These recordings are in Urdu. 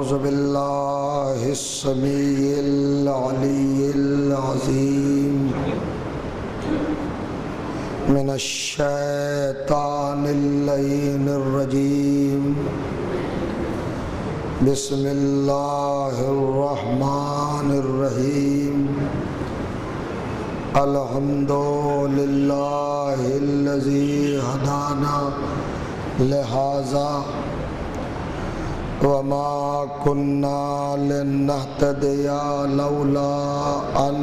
أعوذ بالله السميع العلي العظيم من الشيطان اللعين الرجيم بسم الله الرحمن الرحيم الحمد لله الذي هدانا لهذا وما كنا لنهتدي لولا أن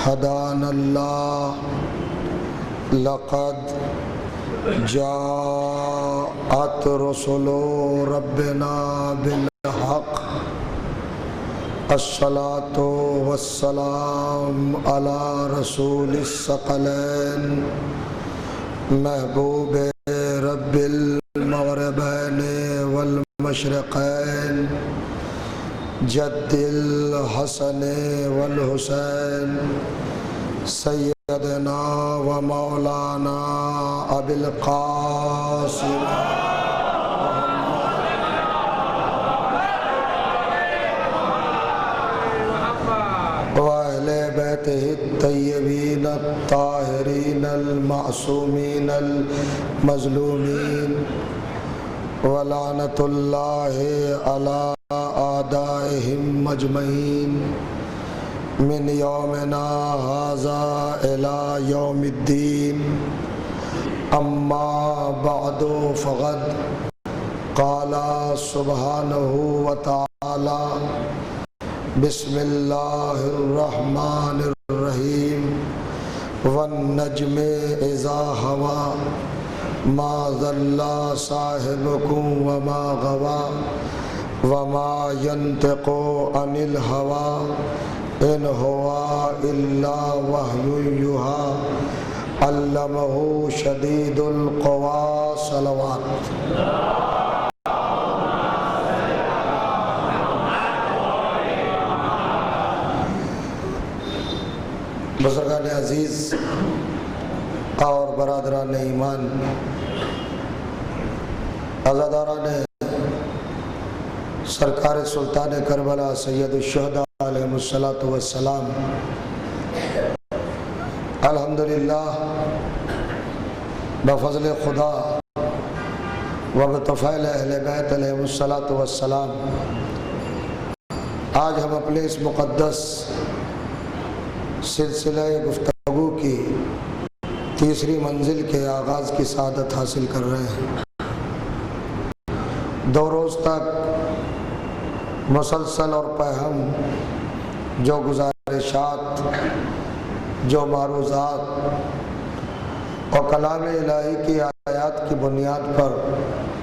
هدانا الله لقد جاءت رسل ربنا بالحق الصلاة والسلام على رسول الثقلين محبوب رب المغربين والمشرقين جد الحسن والحسين سيدنا ومولانا أبي القاسم وأهل بيته الطيبين الطاهرين المعصومين المظلومين ولعنة الله على أعدائهم أجمعين من يومنا هذا إلى يوم الدين أما بعد فقد قال سبحانه وتعالى بسم الله الرحمن الرحيم والنجم إذا هوى ما ضل صاحبكم وما غوى وما ينطق عن الهوى إن هو إلا وحي يوحى علمه شديد القوى صلوات بزرگان عزیز اور برادران ایمان، عزاداران سرکار سلطان کربلا سید الشہداء علیہ الصلاۃ والسلام، الحمدللہ بفضل خدا و بتفضل اہل بیت علیہ الصلاۃ والسلام آج ہم اپنے اس مقدس سلسلہ گفتگو کی تیسری منزل کے آغاز کی سعادت حاصل کر رہے ہیں۔ 2 روز تک مسلسل اور پہم جو گزارشات، جو معروضات اور کلام الہی کی آیات کی بنیاد پر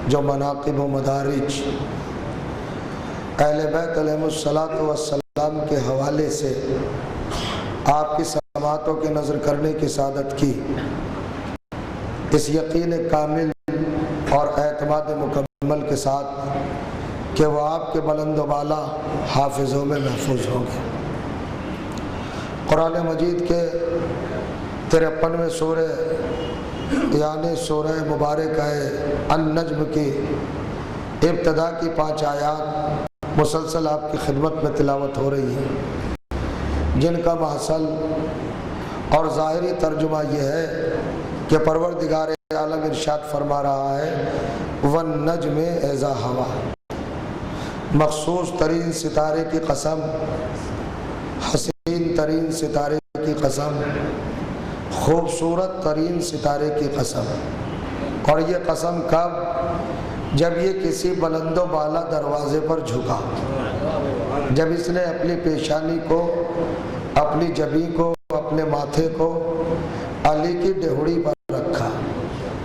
جو مناقب و مدارج اہل بیت علیہ الصلاۃ والسلام کے حوالے سے آپ کی سماعتوں کی نظر کرنے کی سعادت کی، اس یقین کامل اور اعتماد مکمل کے ساتھ کہ وہ آپ کے بلند و بالا حافظوں میں محفوظ ہوں گے۔ قرآن مجید کے 53ویں سورہ یعنی سورہ مبارکہ النجم کی ابتدا کی 5 آیات مسلسل آپ کی خدمت میں تلاوت ہو رہی ہیں، جن کا محصل اور ظاہری ترجمہ یہ ہے کہ پروردگار عالم ارشاد فرما رہا ہے وَالنَّجْمِ إِذَا هَوَى، مخصوص ترین ستارے کی قسم، حسین ترین ستارے کی قسم، خوبصورت ترین ستارے کی قسم۔ اور یہ قسم کب؟ جب یہ کسی بلند و بالا دروازے پر جھکا، جب اس نے اپنی پیشانی کو، اپنی جبین کو، اپنے ماتھے کو علی کی ڈہوڑی پر رکھا،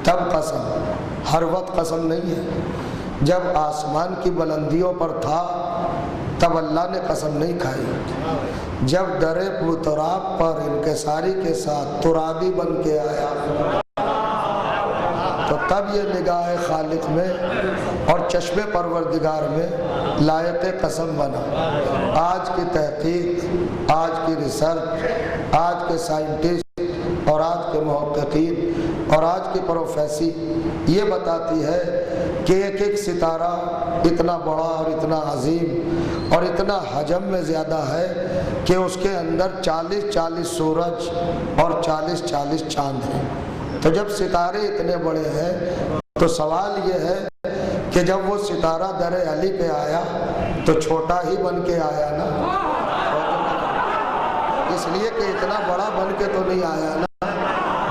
تب قسم، ہر وقت قسم نہیں ہے۔ جب آسمان کی بلندیوں پر تھا تب اللہ نے قسم نہیں کھائی، جب در پرتراب پر انکساری کے ساتھ ترابی بن کے آیا تو تب یہ نگاہ خالق میں اور چشم پروردگار میں لائق قسم بنا۔ آج کی تحقیق، آج کی ریسرچ، آج کے سائنٹسٹ اور آج کے محققین اور آج کی پروفیسی یہ بتاتی ہے کہ ایک ایک ستارہ اتنا بڑا اور اتنا عظیم اور اتنا حجم میں زیادہ ہے کہ اس کے اندر 40 سورج اور 40 چاند ہیں۔ تو جب ستارے اتنے بڑے ہیں تو سوال یہ ہے کہ جب وہ ستارہ در علی پہ آیا تو چھوٹا ہی بن کے آیا نا، اس لیے کہ اتنا بڑا بن کے تو نہیں آیا نا،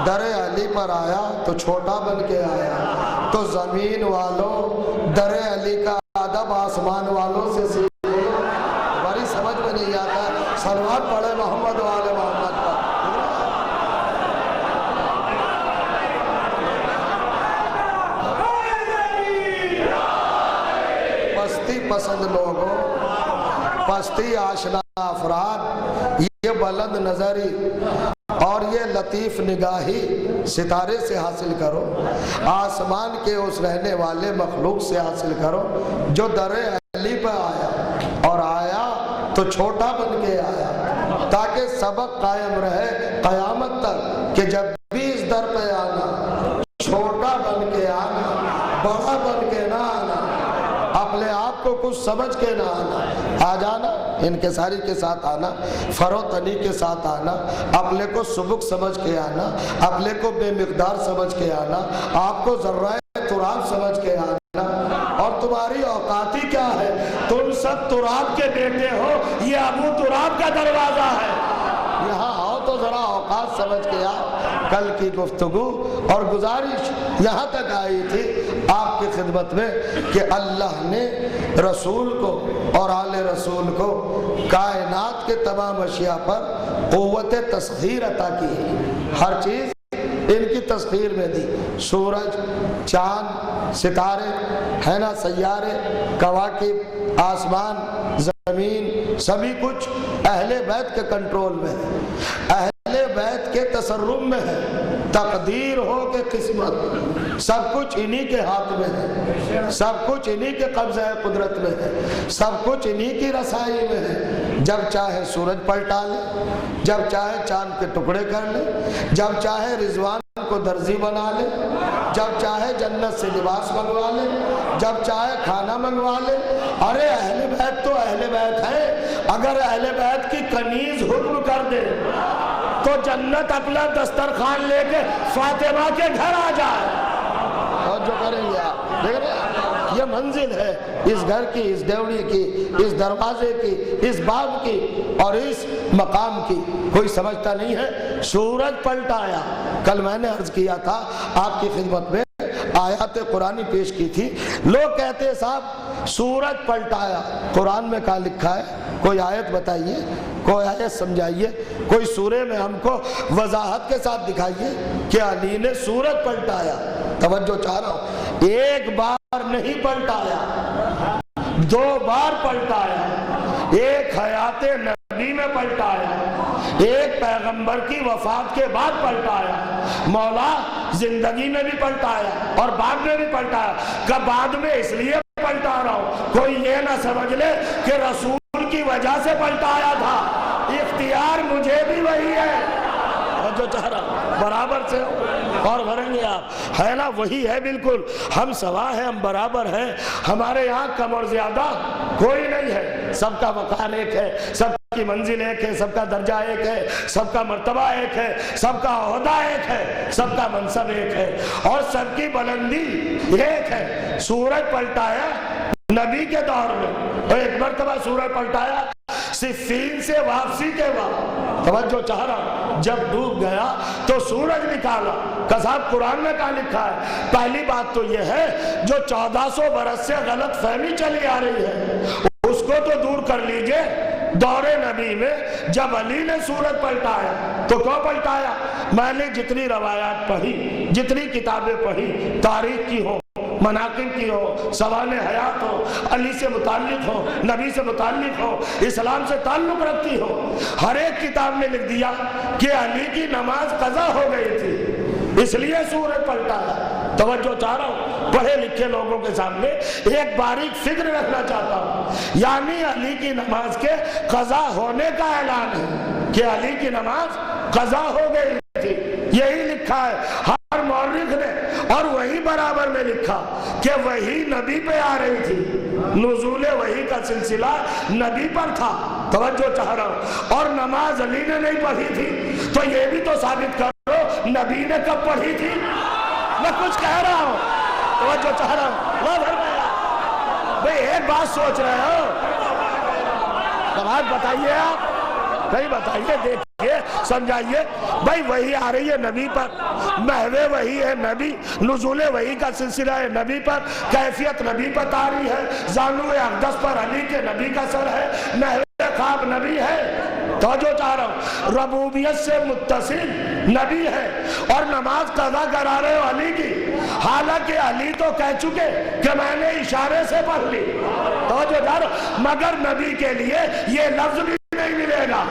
در علی پر آیا تو چھوٹا بن کے آیا۔ تو زمین والوں در علی کا ادب آسمان والوں سے سیکھو، ہماری سمجھ میں نہیں آتا، صلوات پڑھے محمد و آل محمد پر۔ پستی پسند لوگوں، پستی آشنا افراد، یہ بلند نظری اور یہ لطیف نگاہی ستارے سے حاصل کرو، آسمان کے اس رہنے والے مخلوق سے حاصل کرو جو در علی پہ آیا، اور آیا تو چھوٹا بن کے آیا، تاکہ سبق قائم رہے قیامت تک کہ جب بھی اس در پہ آنا، چھوٹا بن کے آنا، بڑا بن کے نہ آنا، اپنے آپ کو کچھ سمجھ کے نہ آنا، آ جانا انکساری کے ساتھ آنا، فروتنی کے ساتھ آنا، اپنے کو سبک سمجھ کے آنا، اپنے کو بے مقدار سمجھ کے آنا، آپ کو ذرہ تراب سمجھ کے آنا، اور تمہاری اوقاتی کیا ہے؟ تم سب تراب کے بیٹے ہو، یہ ابو تراب کا دروازہ ہے، یہاں آؤ تو ذرا اوقات سمجھ کے آؤ۔ کل کی گفتگو اور گزارش یہاں تک آئی تھی آپ کی خدمت میں کہ اللہ نے رسول کو اور آل رسول کو کائنات کے تمام اشیاء پر قوت تسخیر عطا کی ہے، ہر چیز ان کی تسخیر میں دی، سورج، چاند، ستارے ہے نا، سیارے، کواکب، آسمان، زمین، سبھی کچھ اہل بیت کے کنٹرول میں ہے، اہل بیت کے تصرف میں ہے، تقدیر ہو کہ قسمت سب کچھ انہی کے ہاتھ میں ہے، سب کچھ انہی کے قبضہ قدرت میں ہے، سب کچھ انہی کی رسائی میں ہے، جب چاہے سورج پلٹا لے، جب چاہے چاند کے ٹکڑے کر لے، جب چاہے رضوان کو درزی بنا لے، جب چاہے جنت سے لباس منگوا لے، جب چاہے کھانا منگوا لے۔ ارے اہل بیت تو اہل بیت ہے، اگر اہل بیت کی کنیز حکم کر دے تو جنت اپنا دسترخوان لے کے فاطمہ کے گھر آ جائے، اور جو کریں گے آپ دیکھ رہے ہیں، یہ منزل ہے اس گھر کی، اس ڈیوڑی کی، اس دروازے کی، اس باب کی اور اس مقام کی، کوئی سمجھتا نہیں ہے۔ سورج پلٹایا، کل میں نے عرض کیا تھا آپ کی خدمت میں، آیات قرآنی پیش کی تھی، لوگ کہتے ہیں صاحب سورج پلٹایا، قرآن میں کہاں لکھا ہے؟ کوئی آیت بتائیے، کوئی آیت سمجھائیے، کوئی سورے میں ہم کو وضاحت کے ساتھ دکھائیے کہ علی نے سورج پلٹایا۔ توجہ چاہ رہا ہوں، ایک بار نہیں پلٹایا، 2 بار پلٹایا، ایک حیات نبی میں پلٹایا، ایک پیغمبر کی وفات کے بعد پلٹایا، مولا زندگی میں بھی پلٹایا اور بعد میں بھی پلٹایا۔ کب بعد میں اس لیے پلٹا رہا ہوں کوئی یہ نہ سمجھ لے کہ رسول کی وجہ سے پلٹایا تھا، اختیار مجھے بھی وہی ہے، جو چاہ رہا برابر سے ہو اور بھریں گے آپ، ہے نا، وہی ہے بالکل، ہم سوا ہیں، ہم برابر ہیں، ہمارے یہاں کم اور زیادہ کوئی نہیں ہے، سب کا مقام ایک ہے، سب کی منزل ایک ہے، سب کا درجہ ایک ہے، سب کا مرتبہ ایک ہے، سب کا عہدہ ایک ہے، سب کا منصب ایک ہے، اور سب کی بلندی ایک ہے۔ سورج پلٹایا نبی کے دور میں، اور ایک مرتبہ سورج پلٹایا صفین سے واپسی کے بعد، توجہ چاہ رہا، جب ڈوب گیا تو سورج نکالا، صاحب قرآن میں کہاں لکھا ہے؟ پہلی بات تو یہ ہے جو 1400 برس سے غلط فہمی چلی آ رہی ہے اس کو تو دور کر لیجئے۔ دور نبی میں جب علی نے سورج پلٹایا تو کیوں پلٹایا؟ میں نے جتنی روایات پڑھی، جتنی کتابیں پڑھی، تاریخ کی ہو، مناقب کی ہو، سوال حیات ہو، علی سے متعلق ہو، نبی سے متعلق ہو، اسلام سے تعلق رکھتی ہو، ہر ایک کتاب میں لکھ دیا کہ علی کی نماز قضا ہو گئی تھی، اس لیے سورج پلٹایا۔ توجہ چاہ رہا ہوں، پڑھے لکھے لوگوں کے سامنے ایک باریک فکر رکھنا چاہتا ہوں، یعنی علی کی نماز کے قضا ہونے کا اعلان ہے کہ علی کی نماز قضا ہو گئی تھی، یہی لکھا ہے۔ ہر مورخ نے اور وہی برابر میں لکھا کہ وہی نبی پہ آ رہی تھی، نزول وحی کا سلسلہ نبی پر تھا، توجہ چاہ رہا ہوں، اور نماز علی نے نہیں پڑھی تھی، تو یہ بھی تو ثابت کرو نبی نے کب پڑھی تھی؟ میں کچھ کہہ رہا ہوں، توجہ چاہ رہا ہوں، اللہ فرمایا بھئی ایک بات سوچ رہے ہو، بات بتائیے آپ، نہیں بتائیے، دیکھیے سمجھائیے، بھئی وہی آ رہی ہے نبی پر، محو وہی ہے نبی، نزول وہی کا سلسلہ ہے نبی پر، کیفیت نبی پر طاری ہے، زانو اقدس پر علی کے نبی کا سر ہے، محو خواب نبی ہے، توجہ چاہ رہا ہوں، ربوبیت سے متصل نبی ہے، اور نماز قضا کرا رہے ہو علی کی، حالانکہ علی تو کہہ چکے کہ میں نے اشارے سے پڑھ لی، توجہ چاہ رہا ہوں، مگر نبی کے لیے یہ لفظ بھی نہیں ملے گا،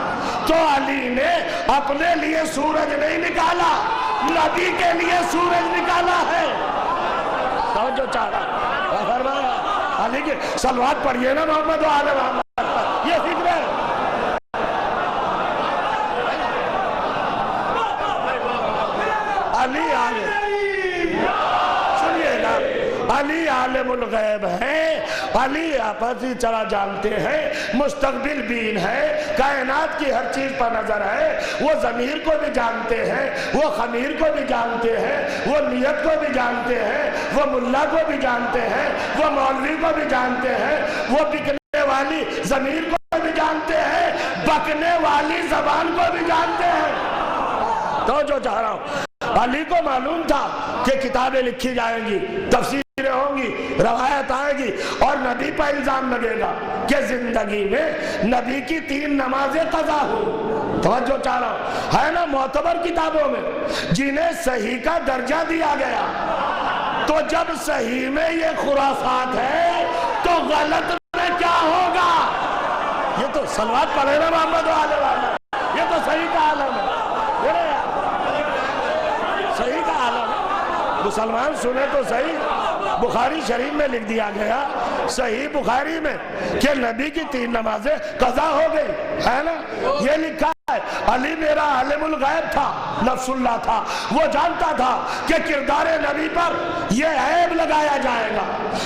تو علی نے اپنے لیے سورج نہیں نکالا، نبی کے لیے سورج نکالا ہے، توجہ چاہ رہا ہوں، علی کی صلوات پڑھئے نا محمد و آل محمد، یہ فکر ہے، علی عالم، سنیے گا، علی عالم الغیب ہے، علی آپس ہی چلا جانتے ہیں، مستقبل بین ہے، کائنات کی ہر چیز پر نظر ہے، وہ ضمیر کو بھی جانتے ہیں، وہ خمیر کو بھی جانتے ہیں، وہ نیت کو بھی جانتے ہیں، وہ ملا کو بھی جانتے ہیں، وہ مولوی کو بھی جانتے ہیں، وہ بکنے والی ضمیر کو بھی جانتے ہیں، بکنے والی زبان کو بھی جانتے ہیں، تو جو چاہ رہا ہوں، علی کو معلوم تھا کہ کتابیں لکھی جائیں گی، تفسیریں ہوں گی، روایت آئے گی، اور نبی پر الزام لگے گا کہ زندگی میں نبی کی 3 نمازیں قضا ہوں، توجہ چاہ رہا ہوں، ہے نا معتبر کتابوں میں جنہیں صحیح کا درجہ دیا گیا، تو جب صحیح میں یہ خرافات ہے تو غلط میں کیا ہوگا؟ یہ تو صلوات پڑھے نا محمد و آل محمد، یہ تو صحیح کا عالم ہے، صحیح کا عالم ہے، مسلمان سنے تو صحیح، بخاری شریف میں لکھ دیا گیا، صحیح بخاری میں، کہ نبی کی 3 نمازیں قضا ہو گئی، ہے نا، یہ لکھا ہے، علی میرا عالم الغیب تھا، نفس اللہ تھا، وہ جانتا تھا کہ کردار نبی پر یہ عیب لگایا جائے گا،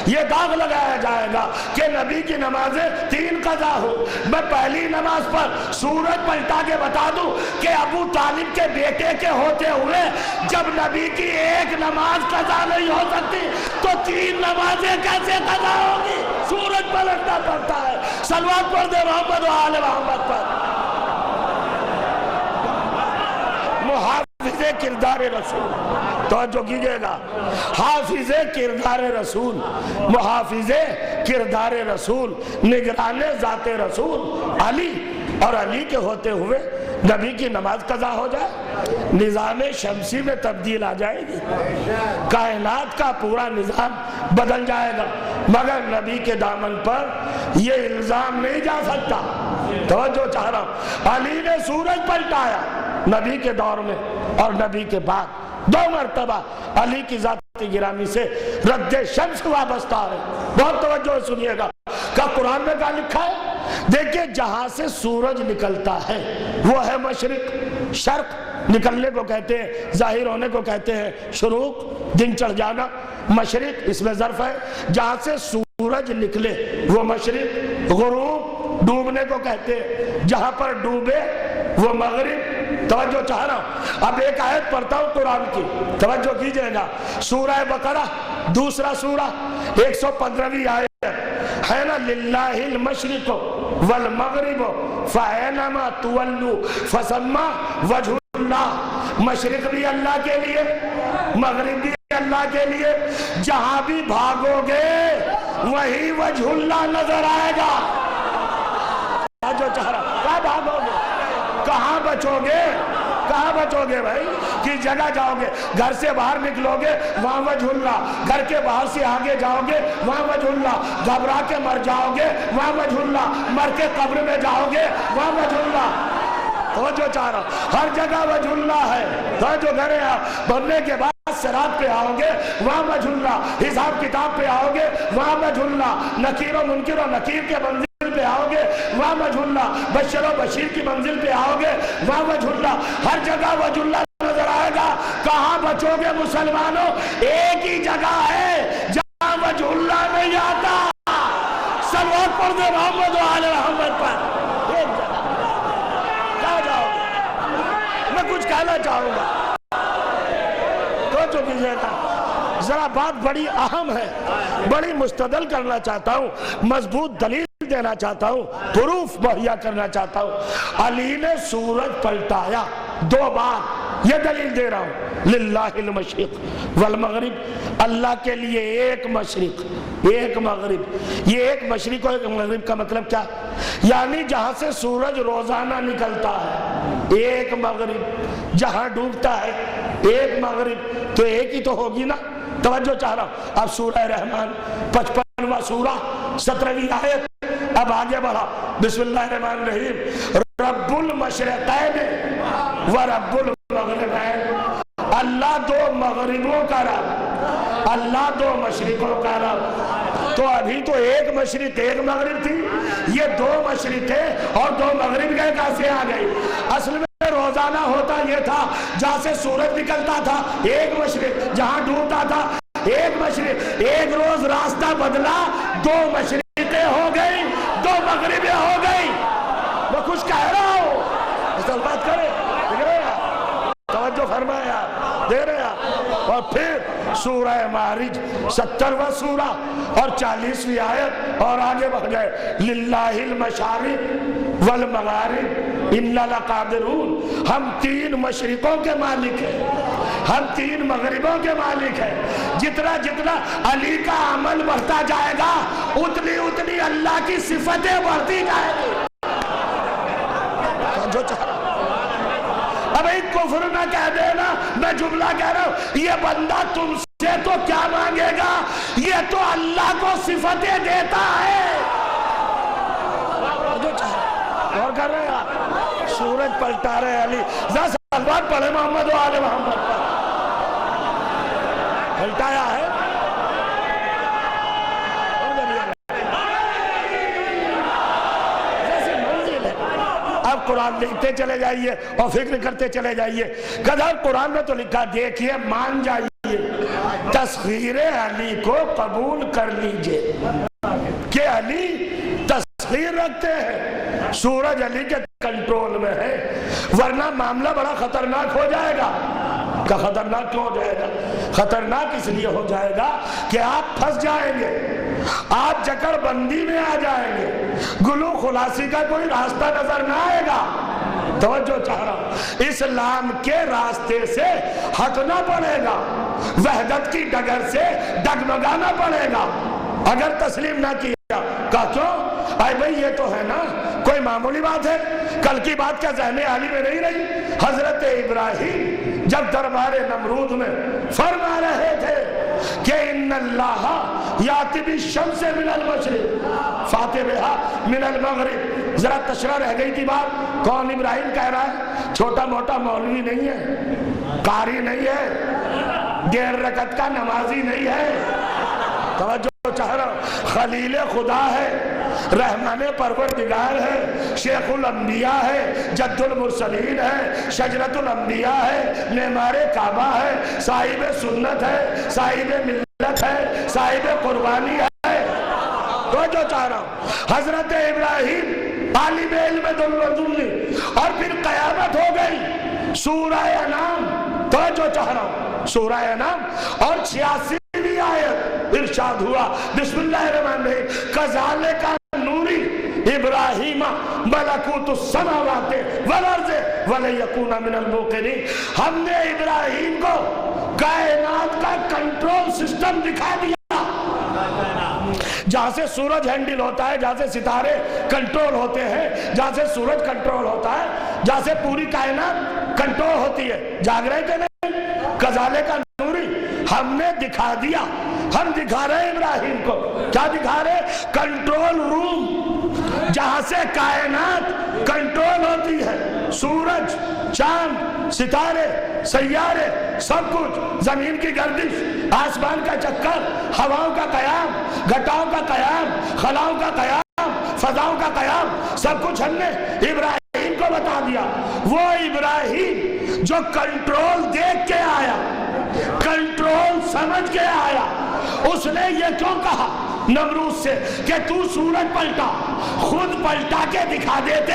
یہ داغ لگایا جائے گا کہ نبی کی نمازیں 3 قضا ہو، میں پہلی نماز پر سورج پلٹا کے بتا دوں کہ ابو طالب کے بیٹے کے ہوتے ہوئے جب نبی کی 1 نماز قضا نہیں ہو سکتی تو 3 نمازیں کیسے قضا ہوگی؟ سورج پلٹنا پڑتا ہے، صلوات پڑھ دے محمد و آل محمد پر، محافظ کردار رسول، توجہ کیجئے گا، حافظ کردار رسول، محافظ کردار رسول، نگران ذات رسول علی، اور علی کے ہوتے ہوئے نبی کی نماز قضا ہو جائے، نظام شمسی میں تبدیل آ جائے گی، کائنات کا پورا نظام بدل جائے گا، مگر نبی کے دامن پر یہ الزام نہیں جا سکتا، توجہ چاہ رہا ہوں، علی نے سورج پلٹایا نبی کے دور میں اور نبی کے بعد 2 مرتبہ علی کی ذات گرامی سے رد شمس وابستہ ہے، بہت توجہ سنیے گا، کہ قرآن میں کہا لکھا ہے، دیکھیں جہاں سے سورج نکلتا ہے وہ ہے مشرق، شرق نکلنے کو کہتے ہیں، ظاہر ہونے کو کہتے ہیں شروق، دن چڑھ جانا، مشرق اس میں ظرف ہے، جہاں سے سورج نکلے وہ مشرق، غروب ڈوبنے کو کہتے ہیں، جہاں پر ڈوبے وہ مغرب، توجہ چاہ رہا ہوں، اب ایک آیت پڑھتا ہوں قرآن کی، توجہ کیجئے گا، سورہ بقرہ 2 سورہ 115ویں آیت ہے نا، للہ المشرق والمغرب فَأَيْنَمَا تُوَلُّوا فَثَمَّ وَجْهُ اللہ، مشرق بھی اللہ کے لیے، مغرب بھی اللہ کے لیے، جہاں بھی بھاگو گے وہی وجہ اللہ نظر آئے گا، جو چاہ رہا کہاں بھاگو گے، کہاں بچو گے، کہاں بچو گے بھائی، کس جگہ جاؤ گے، گھر سے باہر نکلو گے وہاں وجہ اللہ، گھر کے باہر سے آگے جاؤ گے وہاں وجہ اللہ، گھبرا کے مر جاؤ گے وہاں وجہ اللہ، مر کے قبر میں جاؤ گے وہاں وجہ اللہ، تو جو چاہ رہا ہر جگہ وجہ اللہ ہے، تو جو گھرے بننے کے بعد صراط پہ آؤ گے وہاں وجہ اللہ، حساب کتاب پہ آؤ گے وہاں وجہ اللہ، نکیر و منکر و نکیر کے منزل پہ آؤ گے وہاں وجہ اللہ، بشر و بشیر کی منزل پہ آؤ گے وہاں وجہ اللہ، ہر جگہ وجہ اللہ نظر آئے گا، کہاں بچو گے مسلمانوں؟ ایک ہی جگہ ہے جہاں وجہ اللہ نہیں آتا، صلوات پڑھ دے محمد و آل محمد پر، ایک جگہ کہاں جاؤ گے؟ میں کچھ کہنا چاہوں گا تو جو کیجئے گا، ذرا بات بڑی اہم ہے، بڑی مستدل کرنا چاہتا ہوں، مضبوط دلیل دینا چاہتا ہوں، پروف مہیا کرنا چاہتا ہوں۔ علی نے سورج پلٹایا 2 بار، یہ دلیل دے رہا ہوں، للہ المشرق والمغرب، اللہ کے لیے ایک مشرق ایک مغرب۔ یہ ایک مشرق اور ایک مغرب کا مطلب کیا؟ یعنی جہاں سے سورج روزانہ نکلتا ہے ایک مغرب، جہاں ڈوبتا ہے ایک مغرب، تو ایک ہی تو ہوگی نا۔ توجہ چاہ رہا ہوں۔ اب سورہ رحمان 55واں سورہ 17ویں آیت، اب آگے بڑھا، بسم اللہ الرحمن الرحیم، رب المشرقین و رب المغربین، اللہ 2 مغربوں کا رب، اللہ 2 مشرقوں کا رب۔ تو ابھی تو ایک مشرق ایک مغرب تھی، یہ 2 مشرقیں اور 2 مغرب گئے کیسے آ گئی؟ اصل میں روزانہ ہوتا یہ تھا، جہاں سے سورج نکلتا تھا ایک مشرق، جہاں ڈوبتا تھا ایک مشرق، ایک روز راستہ بدلا 2 مشرقیں ہو گئی 2 مغربیں ہو گئی۔ میں کچھ کہہ رہا ہوں، اس بات کرے توجہ فرمایا دے رہا۔ اور پھر سورہ معارج 70واں سورہ اور 40ویں آیت، اور آگے بڑھ گئے، للہ المشارق والمغارب انا لقادرون، ہم 3 مشرقوں کے مالک ہیں، ہم 3 مغربوں کے مالک ہیں۔ جتنا جتنا علی کا عمل بڑھتا جائے گا اتنی اتنی اللہ کی صفتیں بڑھتی جائے گی۔ جو چاہ اب ایک کفر نہ کہہ دینا، میں جملہ کہہ رہا ہوں، یہ بندہ تم سے تو کیا مانگے گا، یہ تو اللہ کو صفتیں دیتا ہے۔ جو چاہ اور کر رہے ہیں، سورج پلٹا رہے علی، ذرا صلوات پڑھے محمد و آل محمد پر، پلٹایا ہے۔ اب قرآن لکھتے چلے جائیے اور فکر کرتے چلے جائیے، قدر قرآن میں تو لکھا، دیکھیے مان جائیے، تسخیر علی کو قبول کر لیجئے کہ علی تسخیر رکھتے ہیں، سورج علی کے کنٹرول میں ہے، ورنہ معاملہ بڑا خطرناک ہو جائے گا۔ کہ خطرناک کیوں ہو جائے گا؟ خطرناک اس لیے ہو جائے گا کہ آپ پھنس جائیں گے، آپ جکڑ بندی میں آ جائیں گے، گلو خلاصی کا کوئی راستہ نظر نہ آئے گا۔ توجہ چاہ رہا ہوں، اسلام کے راستے سے ہٹنا پڑے گا، وحدت کی ڈگر سے ڈگمگانا پڑے گا۔ اگر تسلیم نہ کیا، کہا کیوں؟ آئے بھئی یہ تو ہے نا، کوئی معمولی بات ہے، کل کی بات کیا ذہن عالی میں نہیں رہی؟ حضرت ابراہیم جب دربار نمرود میں فرما رہے تھے کہ ان اللہ یاتی بالشمس من المشرق فاتی بہا من المغرب، ذرا تشرح رہ گئی تھی بات، کون ابراہیم کہہ رہا ہے؟ چھوٹا موٹا مولوی نہیں ہے، قاری نہیں ہے، 1.5 رکعت کا نمازی نہیں ہے، توجہ چاہ رہا ہوں، خلیل خدا ہے، رحمان پروردگار ہے، شیخ الانبیاء ہے، جد المرسلین ہے، شجرت الانبیاء ہے، معمار کعبہ ہے، صاحب سنت ہے، صاحب ملت ہے، صاحب قربانی ہے۔ تو جو چاہ رہا ہوں، حضرت ابراہیم عالم علم دلوذلی، اور پھر قیامت ہو گئی، سورہ انعام، تو جو چاہ رہا ہوں، سورہ انعام اور 86ویں آیت ارشاد ہوا، بسم اللہ الرحمن الرحیم، کذالک نوری ابراہیم ملکوت السماوات والارض ولیکون من الموقنین، ہم نے ابراہیم کو کائنات کا کنٹرول سسٹم دکھا دیا، جہاں سے سورج ہینڈل ہوتا ہے، جہاں سے ستارے کنٹرول ہوتے ہیں، جہاں سے سورج کنٹرول ہوتا ہے، جہاں سے پوری کائنات کنٹرول ہوتی ہے۔ جاگ رہے کہ نہیں؟ کذالک نوری، ہم نے دکھا دیا، ہم دکھا رہے ہیں ابراہیم کو، کیا دکھا رہے؟ کنٹرول روم، جہاں سے کائنات کنٹرول ہوتی ہے، سورج، چاند، ستارے، سیارے، سب کچھ، زمین کی گردش، آسمان کا چکر، ہواؤں کا قیام، گھٹاؤں کا قیام، خلاؤں کا قیام، فضاؤں کا قیام، سب کچھ ہم نے ابراہیم کو بتا دیا۔ وہ ابراہیم جو کنٹرول دیکھ کے آیا، کنٹرول سمجھ کے آیا، اس نے یہ کیوں کہا نمرود سے کہ تو سورج پلٹا، خود پلٹا کے دکھا دیتے؟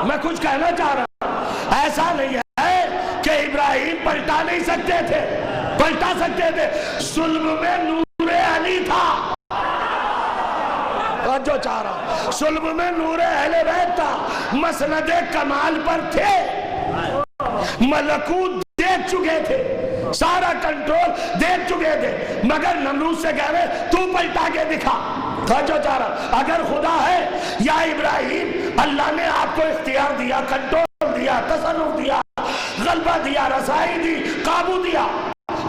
میں کچھ کہنا چاہ رہا ہوں، ایسا نہیں ہے کہ ابراہیم پلٹا نہیں سکتے تھے، پلٹا سکتے تھے، ظلم میں نور علی تھا، جو چاہ رہا ظلم میں نور اہل بیت تھا، مسند کمال پر تھے، ملکوت دیکھ چکے تھے، سارا کنٹرول دیکھ چکے تھے، مگر نمرود سے کہہ رہے تو پلٹا کے دکھا۔ جو چاہ رہا اگر خدا ہے یا ابراہیم، اللہ نے آپ کو اختیار دیا، کنٹرول دیا، تصرف دیا، غلبہ دیا، رسائی دی، قابو دیا،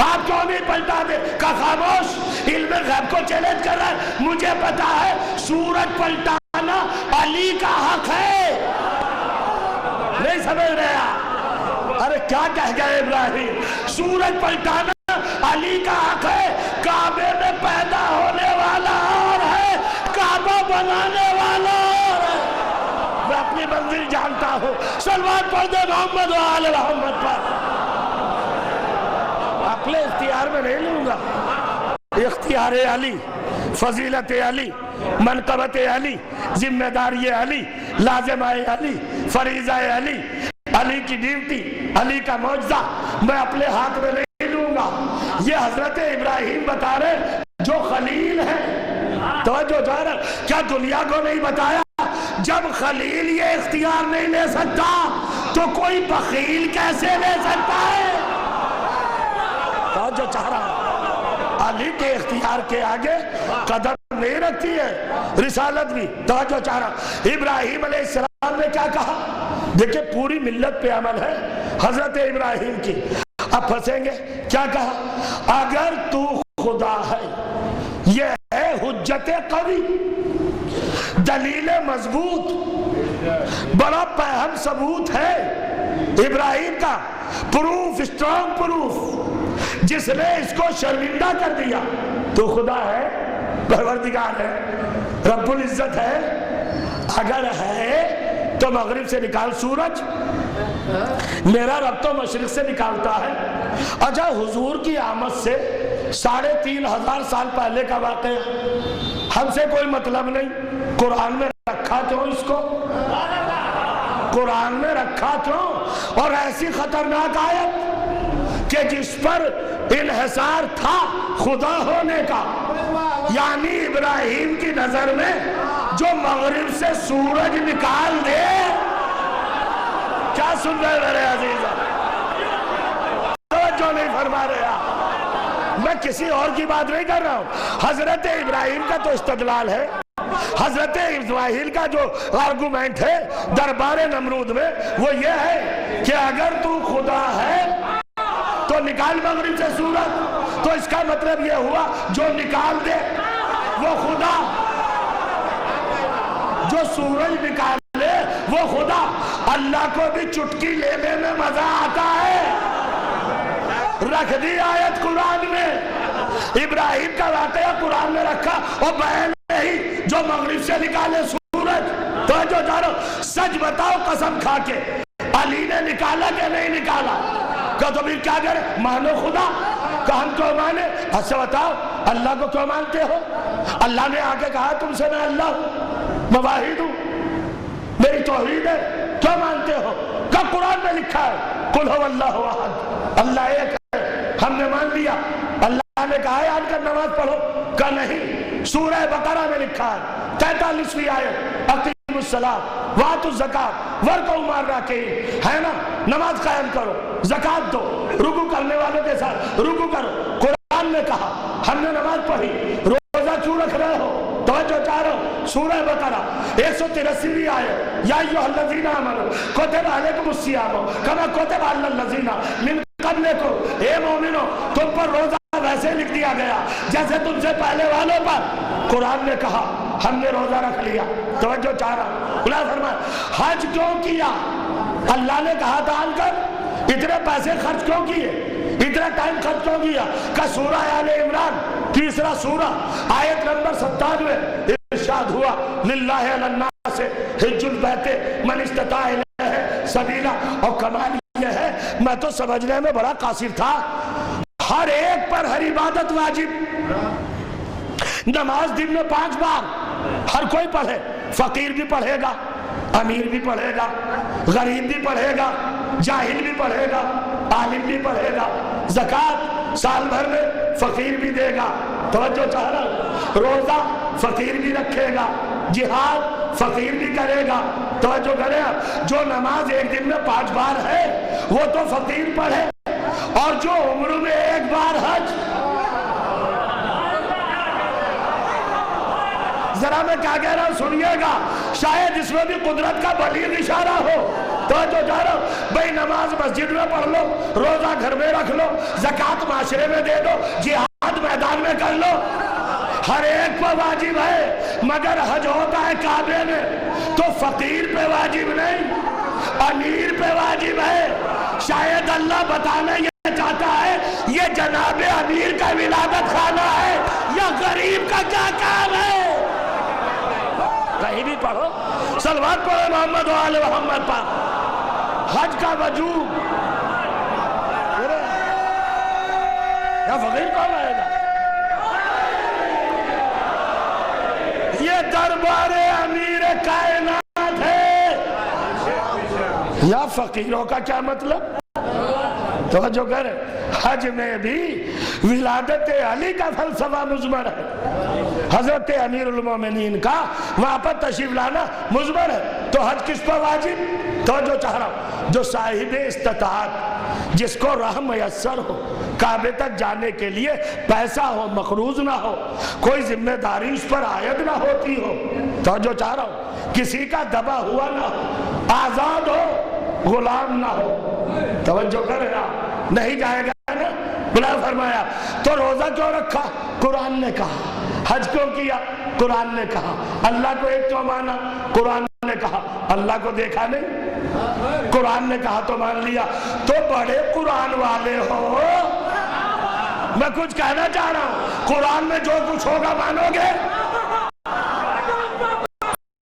آپ کیوں نہیں پلٹا دے؟ کہ خاموش، علم غیب کو چیلنج کر رہا ہے، مجھے پتا ہے سورج پلٹانا علی کا حق ہے۔ نہیں سمجھ رہے آپ؟ ارے کیا کہہ گئے ابراہیم؟ سورج پلٹانا علی کا حق ہے، کعبے میں پیدا ہونے والا اور ہے، کعبہ بنانے والا اور ہے۔ میں اپنی منزل جانتا ہوں، صلوات پڑھ دے محمد و آل محمد پر۔ اپنے اختیار میں نہیں لوں گا، اختیار علی، فضیلت علی، منقبت علی، ذمہ داری علی، لازمہ علی، فریضہ علی، علی کی ڈیوٹی، علی کا معجزہ میں اپنے ہاتھ میں نہیں لوں گا۔ یہ حضرت ابراہیم بتا رہے جو خلیل ہے، توجہ جا رہا، کیا دنیا کو نہیں بتایا جب خلیل یہ اختیار نہیں لے سکتا تو کوئی بخیل کیسے لے سکتا ہے؟ توجہ چاہ رہا، علی کے اختیار کے آگے قدم نہیں رکھتی ہے رسالت بھی۔ توجہ چاہ رہا، ابراہیم علیہ السلام نے کیا کہا؟ دیکھیں پوری ملت پہ عمل ہے حضرت ابراہیم کی، اب پھنسیں گے۔ کیا کہا؟ اگر تو خدا ہے، یہ ہے حجت قوی، دلیل مضبوط، بڑا پہم ثبوت ہے ابراہیم کا، پروف، اسٹرانگ پروف، جس نے اس کو شرمندہ کر دیا۔ تو خدا ہے، پروردگار ہے، رب العزت ہے، اگر ہے تو مغرب سے نکال سورج، میرا رب تو مشرق سے نکالتا ہے۔ اچھا حضور کی آمد سے 3500 سال پہلے کا واقعہ، ہم سے کوئی مطلب نہیں، قرآن میں رکھا کیوں اس کو؟ قرآن میں رکھا کیوں؟ اور ایسی خطرناک آیت کہ جس پر انحصار تھا خدا ہونے کا، یعنی ابراہیم کی نظر میں جو مغرب سے سورج نکال دے۔ کیا سن رہے میرے عزیزاں؟ توجہ نہیں فرما رہے آپ، میں کسی اور کی بات نہیں کر رہا ہوں، حضرت ابراہیم کا تو استدلال ہے، حضرت اسماعیل کا جو آرگومنٹ ہے دربار نمرود میں وہ یہ ہے کہ اگر تو خدا ہے تو نکال مغرب سے سورج، تو اس کا مطلب یہ ہوا جو نکال دے وہ خدا، جو سورج نکالے وہ خدا۔ اللہ کو بھی چٹکی لینے میں مزہ آتا ہے، رکھ دی آیت قرآن میں، ابراہیم کا واقعہ قرآن میں رکھا، اور بیان نہیں جو مغرب سے نکالے سورج۔ تو جو جانو سچ بتاؤ قسم کھا کے، علی نے نکالا کہ نہیں نکالا؟ کہ تو بھی کیا کرے؟ مانو خدا، کہ ہم کیوں مانے؟ اچھا بتاؤ اللہ کو کیوں مانتے ہو؟ اللہ نے آ کے کہا تم سے میں اللہ ہوں، میں واحد ہوں، میری توحید ہے، کیوں مانتے ہو؟ کہ قرآن میں لکھا ہے قل هو اللہ احد، اللہ ایک ہے، ہم نے مان لیا۔ اللہ نے کہا ہے آن کر نماز پڑھو، کہ نہیں، سورہ بقرہ میں لکھا ہے 43ویں آیت، اقیموا الصلاۃ وآتوا الزکاۃ وارکعوا مع الراکعین، ہے نا؟ نماز قائم کرو، زکات دو، رکوع کرنے والوں کے ساتھ رکوع کرو۔ قرآن نے کہا، ہم نے نماز پڑھی، روزہ کیوں رکھ رہے ہو؟ توجہ چاہ رہا ہوں، سورہ بقرہ 183ویں آیت، یا ایھا الذین آمنوا کتب علیکم الصیام کما کتب علی الذین من قبلکم، اے مومنو تم پر روزہ ویسے لکھ دیا گیا جیسے تم سے پہلے والوں پر۔ قرآن نے کہا ہم نے روزہ رکھ لیا۔ توجہ چاہ رہا ہوں، خدا فرمائے حج کیوں کیا؟ اللہ نے کہا تھا آن کر اتنے پیسے خرچ کیوں کیے، اتنا ٹائم خرچ کیوں کیا؟ کہ سورہ آل عمران 3 سورہ آیت نمبر 97 ارشاد ہوا للہ علی الناس حج البیت من استطاع الیہ سبیلا۔ اور کمال یہ ہے، میں تو سمجھنے میں بڑا قاصر تھا، ہر ایک پر ہر عبادت واجب، نماز دن میں 5 بار ہر کوئی پڑھے، فقیر بھی پڑھے گا، امیر بھی پڑھے گا، غریب بھی پڑھے گا، جاہل بھی پڑھے گا، عالم بھی پڑھے گا، زکوٰۃ سال بھر میں فقیر بھی دے گا، توجہ چاہ رہا، روزہ فقیر بھی رکھے گا، جہاد فقیر بھی کرے گا، توجہ کرے، جو نماز ایک دن میں 5 بار ہے وہ تو فقیر پڑھے، اور جو عمر میں 1 بار حج، ذرا میں کیا کہہ رہا ہوں سنیے گا، شاید اس میں بھی قدرت کا بلیغ اشارہ ہو، تو جو جا رہا ہوں بھئی نماز مسجد میں پڑھ لو، روزہ گھر میں رکھ لو، زکوٰۃ معاشرے میں دے دو، جہاد میدان میں کر لو، ہر ایک پہ واجب ہے، مگر حج ہوتا ہے کعبے میں تو فقیر پہ واجب نہیں، امیر پہ واجب ہے۔ شاید اللہ بتانا یہ چاہتا ہے یہ جناب امیر کا ولادت خانہ ہے یا غریب کا کیا کام ہے؟ کہیں بھی پڑھو، صلوات پڑھو محمد و آل محمد پر، حج کا وجوب، یا فقیر کون آئے گا؟ یہ دربار امیر کائنات ہے، یا فقیروں کا کیا مطلب؟ توجہ کر، حج میں بھی ولادت علی کا فلسفہ مضمر ہے، حضرت امیر المومنین کا وہاں پر تشریف لانا مضمر ہے، تو حج کس پر واجب؟ توجہ چاہ رہا ہوں، جو صاحب استطاعت، جس کو راہ میسر ہو، کعبے تک جانے کے لیے پیسہ ہو، مقروض نہ ہو، کوئی ذمہ داری اس پر عائد نہ ہوتی ہو، توجہ چاہ رہا ہوں، کسی کا دبا ہوا نہ ہو، آزاد ہو، غلام نہ ہو، توجہ کر رہا، نہیں جائے گا نا، بلا فرمایا تو روزہ کیوں رکھا؟ قرآن نے کہا، حج کیوں کیا؟ قرآن نے کہا، اللہ کو ایک تو مانا، قرآن نے کہا، اللہ کو دیکھا نہیں، قرآن نے کہا تو مان لیا، تو بڑے قرآن والے ہو، میں کچھ کہنا چاہ رہا ہوں، قرآن میں جو کچھ ہوگا مانو گے؟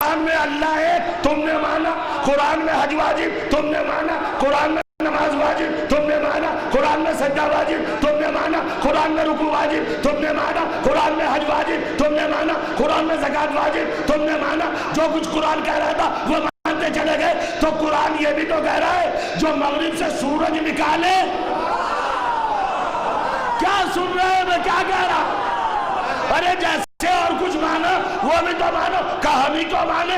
قرآن میں اللہ ہے تم نے مانا، قرآن میں حج واجب تم نے مانا، قرآن میں نماز واجب تم نے مانا، قرآن میں سجدہ واجب تم نے مانا، قرآن میں رکوع واجب تم نے مانا، قرآن میں حج واجب تم نے مانا، قرآن میں زکوٰۃ واجب تم نے مانا، جو کچھ قرآن کہہ رہا تھا وہ مانتے چلے گئے، تو قرآن یہ بھی تو کہہ رہا ہے جو مغرب سے سورج نکالے، کیا سن رہے ہیں میں کیا کہہ رہا؟ ارے جیسے اور کچھ مانا وہ بھی تو مانو، کہا بھی تو مانے،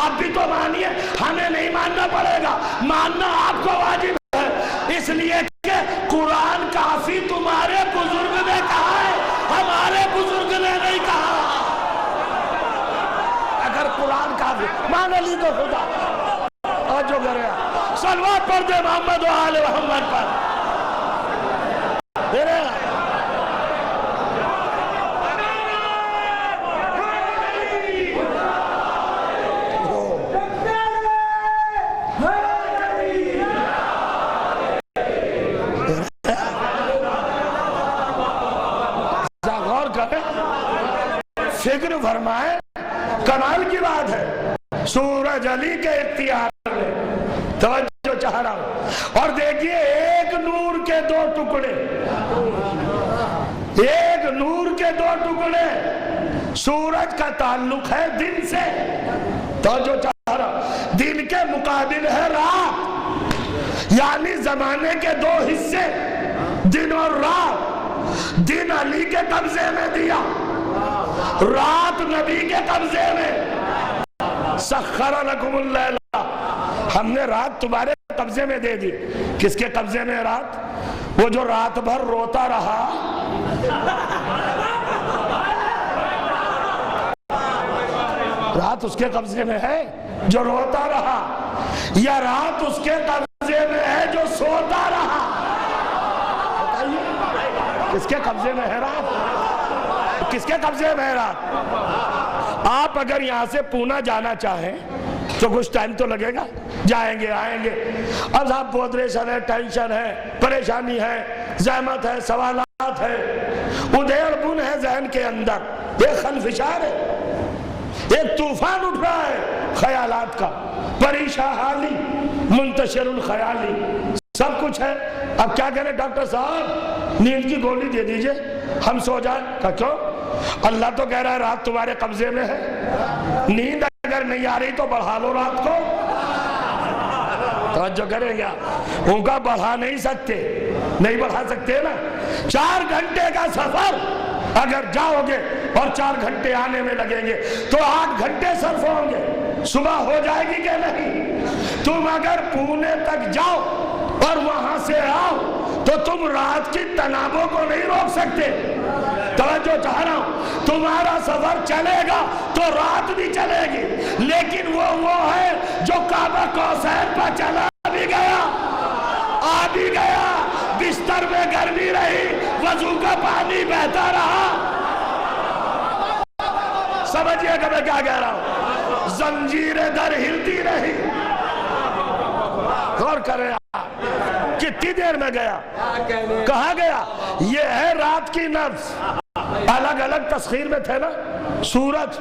آپ بھی تو مانیے، ہمیں نہیں ماننا پڑے گا، ماننا آپ کو واجب ہے، اس لیے کہ قرآن کافی تمہارے بزرگ نے کہا ہے، ہمارے بزرگ نے نہیں کہا، اگر قرآن کافی مان لی تو خدا، اور جو کرے صلوات پڑھ دے محمد و آل محمد پر، فکر فرمائے، کمال کی بات ہے، سورج علی کے اختیار میں، توجہ چاہ رہا ہوں، اور دیکھیے ایک نور کے 2 ٹکڑے، ایک نور کے 2 ٹکڑے، سورج کا تعلق ہے دن سے، توجہ چاہ رہا ہوں، دن کے مقابل ہے رات، یعنی زمانے کے 2 حصے، دن اور رات، دن علی کے قبضے میں دیا، رات نبی کے قبضے میں، سخر لکم اللیل، ہم نے رات تمہارے قبضے میں دے دی، کس کے قبضے میں رات؟ وہ جو رات بھر روتا رہا، رات اس کے قبضے میں ہے جو روتا رہا، یا رات اس کے قبضے میں ہے جو سوتا رہا؟ کس کے قبضے میں ہے رات؟ کس کے قبضے میں ہے رات؟ آپ اگر یہاں سے پونا جانا چاہیں تو کچھ ٹائم تو لگے گا، جائیں گے آئیں گے، اب صاحب بہت ریشن ہے، ٹینشن ہے، پریشانی ہے، زحمت ہے، سوالات ہے، ادھیڑ بن ہے ذہن کے اندر، ایک خلفشار ہے، ایک طوفان اٹھ رہا ہے خیالات کا، پریشان حالی، منتشر الخیالی، سب کچھ ہے۔ اب کیا کریں ڈاکٹر صاحب، نیند کی گولی دے دیجئے ہم سو جائیں۔ کہا کیوں؟ اللہ تو کہہ رہا ہے رات تمہارے قبضے میں ہے، نیند اگر نہیں آ رہی تو بڑھا لو رات کو۔ توجہ کریں گا، ان کا بڑھا نہیں سکتے، نہیں بڑھا سکتے نا۔ 4 گھنٹے کا سفر اگر جاؤ گے اور 4 گھنٹے آنے میں لگیں گے تو 8 گھنٹے صرف ہوں گے، صبح ہو جائے گی کہ نہیں؟ تم اگر پونے تک جاؤ اور وہاں سے آؤ تو تم رات کی تنابوں کو نہیں روک سکتے۔ توجہ چاہ رہا ہوں، تمہارا سفر چلے گا تو رات بھی چلے گی، لیکن وہ ہے جو کعبہ قوسین پر چلا بھی گیا، آ بھی گیا، بستر میں گرمی رہی، وضو کا پانی بہتا رہا۔ سمجھئے کہ میں کیا کہہ رہا ہوں؟ زنجیر در ہلتی رہی۔ غور کریں آپ، کتنی دیر میں گیا؟ کہاں گیا؟ یہ ہے رات کی نفس۔ الگ الگ تسخیر میں تھے نا، سورج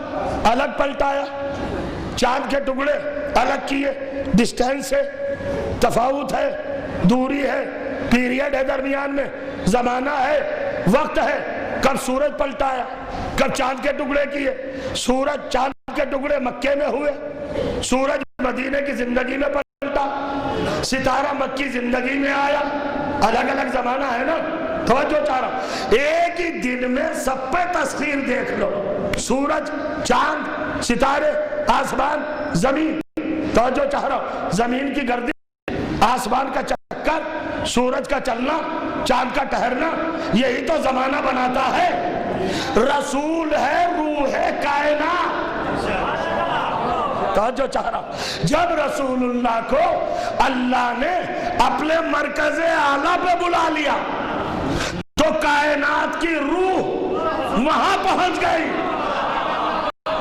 الگ پلٹایا، چاند کے ٹکڑے الگ کیے، ڈسٹینس ہے، تفاوت ہے، دوری ہے، پیریڈ ہے درمیان میں، زمانہ ہے، وقت ہے۔ کب سورج پلٹایا، کب چاند کے ٹکڑے کیے؟ سورج چاند کے ٹکڑے مکے میں ہوئے، سورج مدینے کی زندگی میں پلٹا، ستارہ مکی زندگی میں آیا۔ الگ الگ زمانہ ہے نا۔ توجہ چاہ رہا، ایک ہی دن میں سب پہ تسخیر دیکھ لو، سورج، چاند، ستارے، آسمان، زمین۔ توجہ چاہ رہا، زمین کی گردش، آسمان کا چکر، سورج کا چلنا، چاند کا ٹھہرنا، یہی تو زمانہ بناتا ہے۔ رسول ہے روح کائنات۔ توجہ چاہ رہا، جب رسول اللہ کو اللہ نے اپنے مرکز اعلیٰ پہ بلا لیا تو کائنات کی روح وہاں پہنچ گئی۔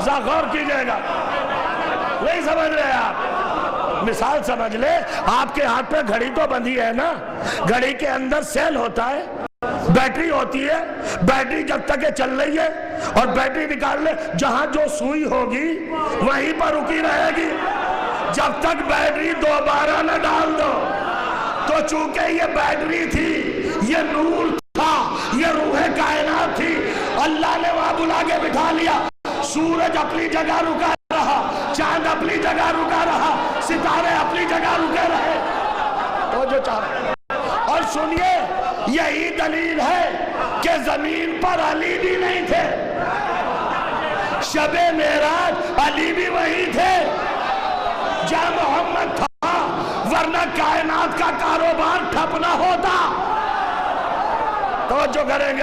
ذرا غور کیجئے گا، نہیں سمجھ رہے آپ؟ مثال سمجھ لے، آپ کے ہاتھ پہ گھڑی تو بندھی ہے نا، گھڑی کے اندر سیل ہوتا ہے، بیٹری ہوتی ہے، بیٹری جب تک یہ چل رہی ہے اور بیٹری نکال لے، جہاں جو سوئی ہوگی وہیں پر رکی رہے گی جب تک بیٹری دوبارہ نہ ڈال دو۔ تو چونکہ یہ بیٹری تھی، یہ نور تھا، یہ روح کائنات تھی، اللہ نے وہاں بلا کے بٹھا لیا۔ سورج اپنی جگہ رکا رہا، چاند اپنی جگہ رکا رہا، ستارے اپنی جگہ رکے رہے۔ تو جو چاہ رہے، اور سنیے، یہی دلیل ہے کہ زمین پر علی بھی نہیں تھے، شب معراج علی بھی وہی تھے جہاں محمد تھا، ورنہ کائنات کا کاروبار ٹھپ نہ ہوتا۔ توجہ کریں گے،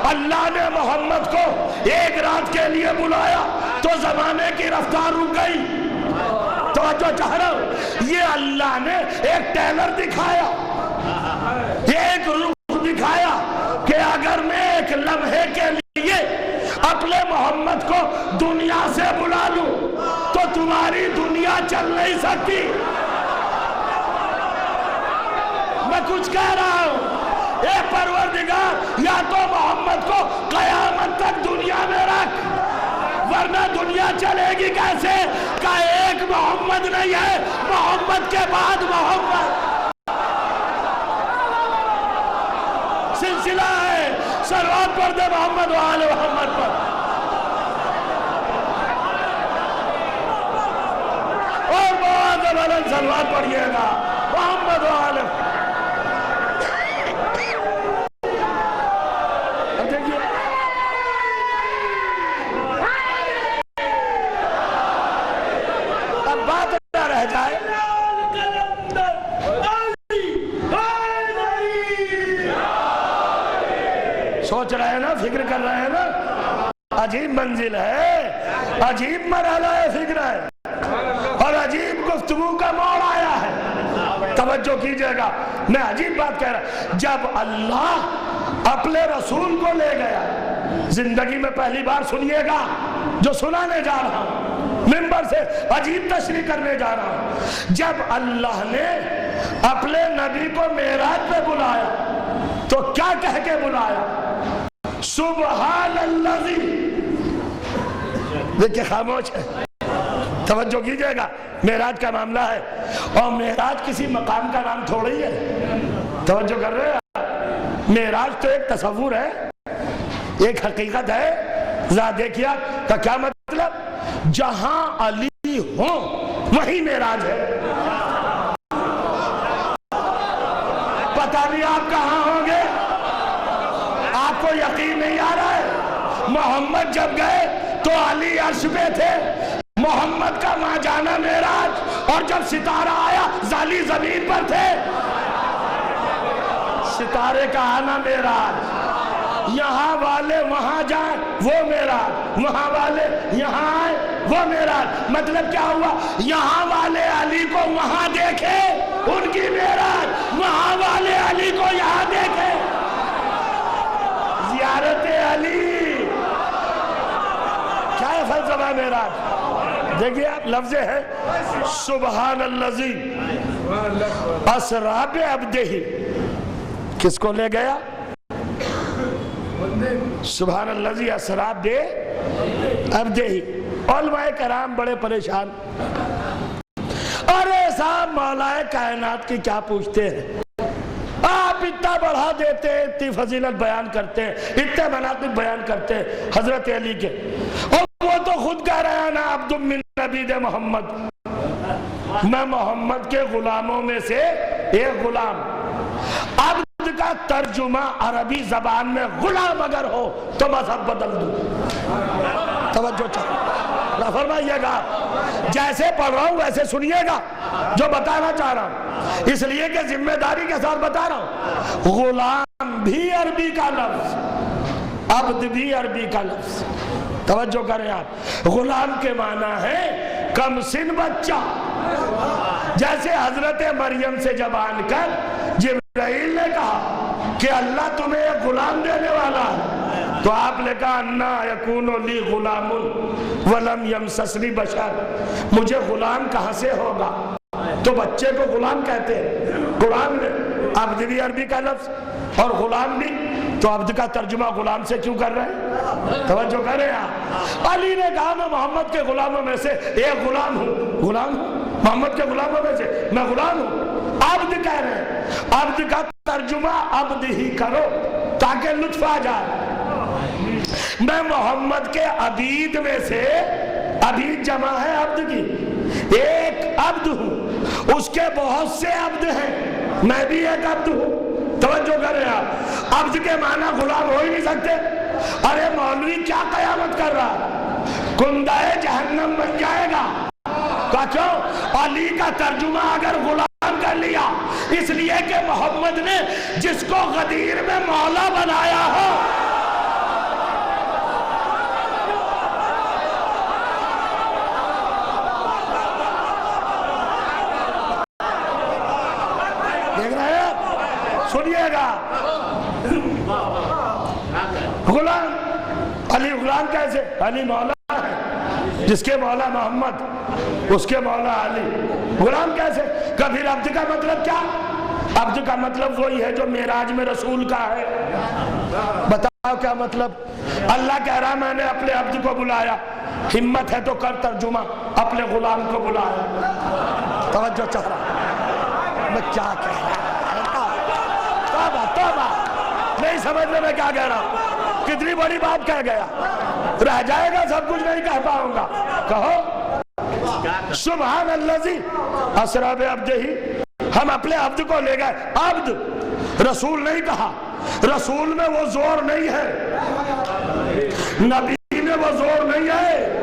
اللہ نے محمد کو ایک رات کے لیے بلایا تو زمانے کی رفتار رک گئی۔ توجہ چاہ رہا ہوں، یہ اللہ نے ایک ٹیلر دکھایا، ایک روح دکھایا کہ اگر میں ایک لمحے کے لیے اپنے محمد کو دنیا سے بلا لوں تو تمہاری دنیا چل نہیں سکتی۔ میں کچھ کہہ رہا ہوں، اے پروردگار، یا تو محمد کو قیامت تک دنیا میں رکھ، ورنہ دنیا چلے گی کیسے؟ کہ ایک محمد نہیں ہے، محمد کے بعد محمد۔ سلسلہ ہے، صلوات پڑھ دے محمد و آل محمد پر۔ اور بہت بلند صلوات پڑھئے گا محمد و آل محمد۔ اب بات نہ رہ جائے، سوچ رہے ہیں نا، فکر کر رہے ہیں نا، عجیب منزل ہے، عجیب مرحلہ ہے، فکر ہے، اور عجیب گفتگو کا موڑ آیا ہے۔ توجہ کیجئے گا، میں عجیب بات کہہ رہا، جب اللہ اپنے رسول کو لے گیا، زندگی میں پہلی بار سنیے گا جو سنانے جا رہا ہوں، منبر سے عجیب تشریح کرنے جا رہا ہوں، جب اللہ نے اپنے نبی کو معراج پہ بلایا تو کیا کہہ کے بلایا؟ سبحان اللہ۔ دیکھیں خاموش ہے، توجہ کیجئے گا، معراج کا معاملہ ہے، اور معراج کسی مقام کا نام تھوڑی ہے، توجہ کر رہے ہیں؟ معراج تو ایک تصور ہے، ایک حقیقت ہے۔ ذرا دیکھیا کہ کیا مطلب؟ جہاں علی ہوں وہی معراج ہے۔ پتہ نہیں آپ کہاں ہوں گے، آپ کو یقین نہیں آ رہا ہے۔ محمد جب گئے تو علی عرش پہ تھے، محمد کا وہاں جانا معراج، اور جب ستارہ آیا علی زمین پر تھے، ستارے کا آنا معراج۔ یہاں والے وہاں جائیں وہ معراج، وہاں والے یہاں آئے وہ معراج۔ مطلب کیا ہوا؟ یہاں والے علی کو وہاں دیکھے ان کی معراج، وہاں والے علی کو یہاں دیکھے زیارت علی۔ کیا ہے فلسفہ معراج؟ دیکھیے آپ، لفظ ہے سبحان الذی اسریٰ بعبدہ، کس کو لے گیا؟ سبحان الذی اسریٰ بعبدہ۔ علماء کرام بڑے پریشان، ارے صاحب مولا کائنات کی کیا پوچھتے ہیں؟ آپ اتنا بڑھا دیتے ہیں، اتنی فضیلت بیان کرتے ہیں، اتنے مناقب بیان کرتے ہیں حضرت علی کے، اور وہ تو خود کہہ رہا ہے نا عبد من عبید محمد، میں محمد کے غلاموں میں سے ایک غلام۔ عبد کا ترجمہ عربی زبان میں غلام اگر ہو تو مذہب بدل دوں۔ توجہ چاہیے، فرمائیے گا، جیسے پڑھ رہا ہوں ویسے سنیے گا جو بتانا چاہ رہا ہوں، اس لیے کہ ذمہ داری کے ساتھ بتا رہا ہوں۔ غلام بھی عربی کا لفظ، عبد بھی عربی کا لفظ، توجہ کریں آپ۔ غلام کے معنی ہے کم سن بچہ، جیسے حضرت مریم سے جب آن کر جبرائیل نے کہا کہ اللہ تمہیں ایک غلام دینے والا ہے، تو آپ نے کہا انا یکون لی غلام ولم یمسسنی بشر، مجھے غلام کہاں سے ہوگا؟ تو بچے کو غلام کہتے ہیں قرآن میں۔ عبد بھی عربی کا لفظ اور غلام بھی، تو عبد کا ترجمہ غلام سے کیوں کر رہے ہیں؟ توجہ کریں آپ۔ علی نے کہا میں محمد کے غلاموں میں سے ایک غلام ہوں، غلام ہوں محمد کے غلاموں میں سے، میں غلام ہوں۔ عبد کہہ رہے ہیں، عبد کا ترجمہ عبد ہی کرو تاکہ لطف آ جائے۔ میں محمد کے عبید میں سے، عبید جمع ہے عبد کی، ایک عبد ہوں، اس کے بہت سے عبد ہیں، میں بھی ایک عبد ہوں۔ توجہ کریں آپ، عبد کے معنی غلام ہو ہی نہیں سکتے۔ ارے مولوی کیا قیامت کر رہا ہے؟ کندہ جہنم بن جائے گا۔ کیوں؟ علی کا ترجمہ اگر غلام کر لیا، اس لیے کہ محمد نے جس کو غدیر میں مولا بنایا ہو، دیکھ رہے ہیں؟ سنیے گا، غلام علی غلام کیسے؟ علی مولا ہے، جس کے مولا محمد اس کے مولا علی، غلام کیسے؟ کبھی عبد کا مطلب کیا؟ عبد کا مطلب وہی ہے جو معراج میں رسول کا ہے۔ بتاؤ کیا مطلب؟ اللہ کہہ رہا میں نے اپنے عبد کو بلایا، ہمت ہے تو کر ترجمہ، اپنے غلام کو بلایا۔ توجہ چاہ رہا میں کیا کہہ رہا ہوں؟ توبہ توبہ، نہیں سمجھنے میں کیا کہہ رہا ہوں؟ کتنی بڑی بات کہہ گیا، رہ جائے گا سب کچھ نہیں کہہ پاؤں گا۔ کہو سبحان الذی اسریٰ بعبدہ، ہم اپنے عبد کو لے گئے۔ عبد رسول نہیں کہا، رسول میں وہ زور نہیں ہے، نبی میں وہ زور نہیں ہے،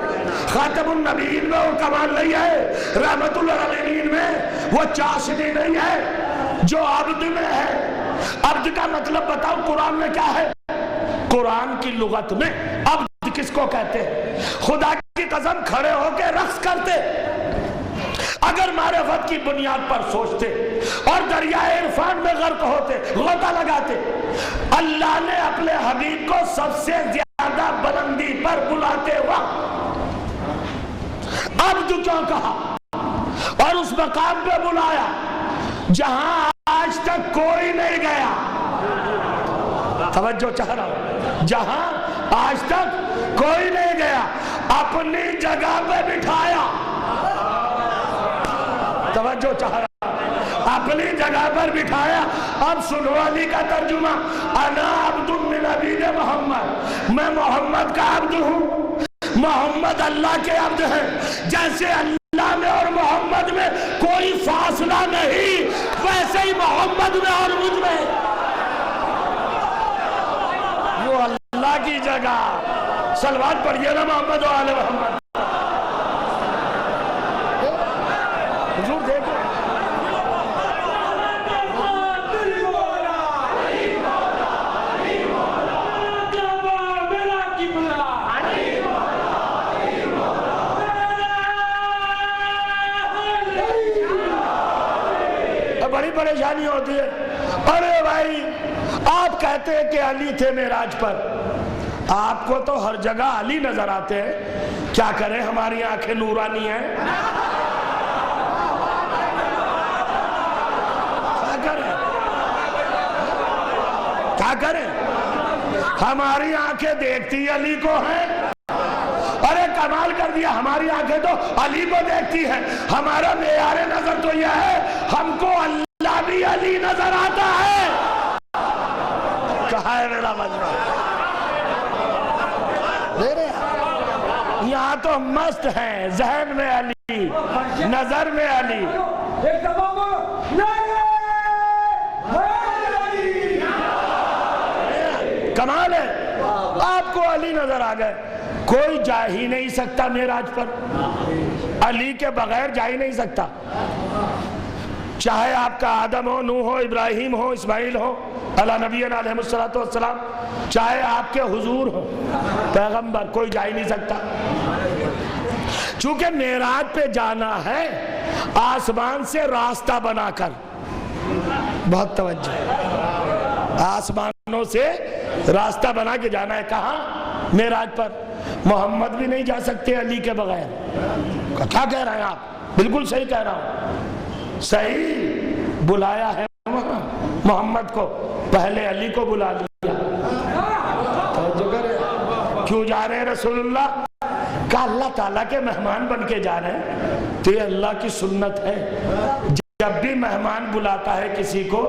خاتم النبیین میں وہ کمال نہیں ہے، رحمت للعالمین میں وہ چاشنی نہیں ہے جو عبد میں ہے۔ عبد کا مطلب بتاؤ قرآن میں کیا ہے؟ قرآن کی لغت میں عبد کس کو کہتے ہیں؟ خدا کی قسم کھڑے ہو کے رقص کرتے، اگر معرفت کی بنیاد پر سوچتے اور دریائے عرفان میں غرق ہوتے، غوطہ لگاتے، اللہ نے اپنے حبیب کو سب سے زیادہ بلندی پر بلاتے وقت عبد کیوں کہا اور اس مقام پہ بلایا جہاں آج تک کوئی نہیں گیا؟ توجہ چاہ رہا ہوں، جہاں آج تک کوئی نہیں گیا، اپنی جگہ پہ بٹھایا توجہ چاہ رہا اپنی جگہ پر بٹھایا. اب سنو علی کا ترجمہ. انا عبد من عبید محمد، میں محمد کا عبد ہوں. محمد اللہ کے عبد ہیں. جیسے اللہ میں اور محمد میں کوئی فاصلہ نہیں، ویسے ہی محمد میں اور مجھ میں. وہ اللہ کی جگہ. صلوات پڑھیے نا محمد و آل محمد. حضور دیکھو بڑی پریشانی ہوتی ہے. ارے بھائی آپ کہتے ہیں کہ علی تھے معراج پر، آپ کو تو ہر جگہ علی نظر آتے ہیں. کیا کریں، ہماری آنکھیں نورانی ہیں. کیا کریں، ہماری آنکھیں دیکھتی علی کو ہیں. ارے کمال کر دیا، ہماری آنکھیں تو علی کو دیکھتی ہیں. ہمارا معیار نظر تو یہ ہے، ہم کو اللہ بھی علی نظر آتا ہے. کہاں ہے میرا مجمع؟ یہاں تو مست ہیں، ذہن میں علی، نظر میں علی. کمال ہے، آپ کو علی نظر آ گئے. کوئی جا ہی نہیں سکتا معراج پر، علی کے بغیر جا ہی نہیں سکتا. چاہے آپ کا آدم ہو، نوح ہو، ابراہیم ہو، اسماعیل ہو علی نبینا علیہ الصلوۃ والسلام، چاہے آپ کے حضور ہو پیغمبر، کوئی جا ہی نہیں سکتا. چونکہ معراج پہ جانا ہے آسمان سے راستہ بنا کر. بہت توجہ، آسمانوں سے راستہ بنا کے جانا ہے. کہاں؟ معراج پر. محمد بھی نہیں جا سکتے علی کے بغیر. کیا کہہ رہے ہیں آپ؟ بالکل صحیح کہہ رہا ہوں. صحیح بلایا ہے وہاں محمد کو، پہلے علی کو بلا لیا. کیوں جا رہے ہیں رسول اللہ کا؟ اللہ تعالیٰ کے مہمان بن کے جا رہے ہیں. تو یہ اللہ کی سنت ہے، جب بھی مہمان بلاتا ہے کسی کو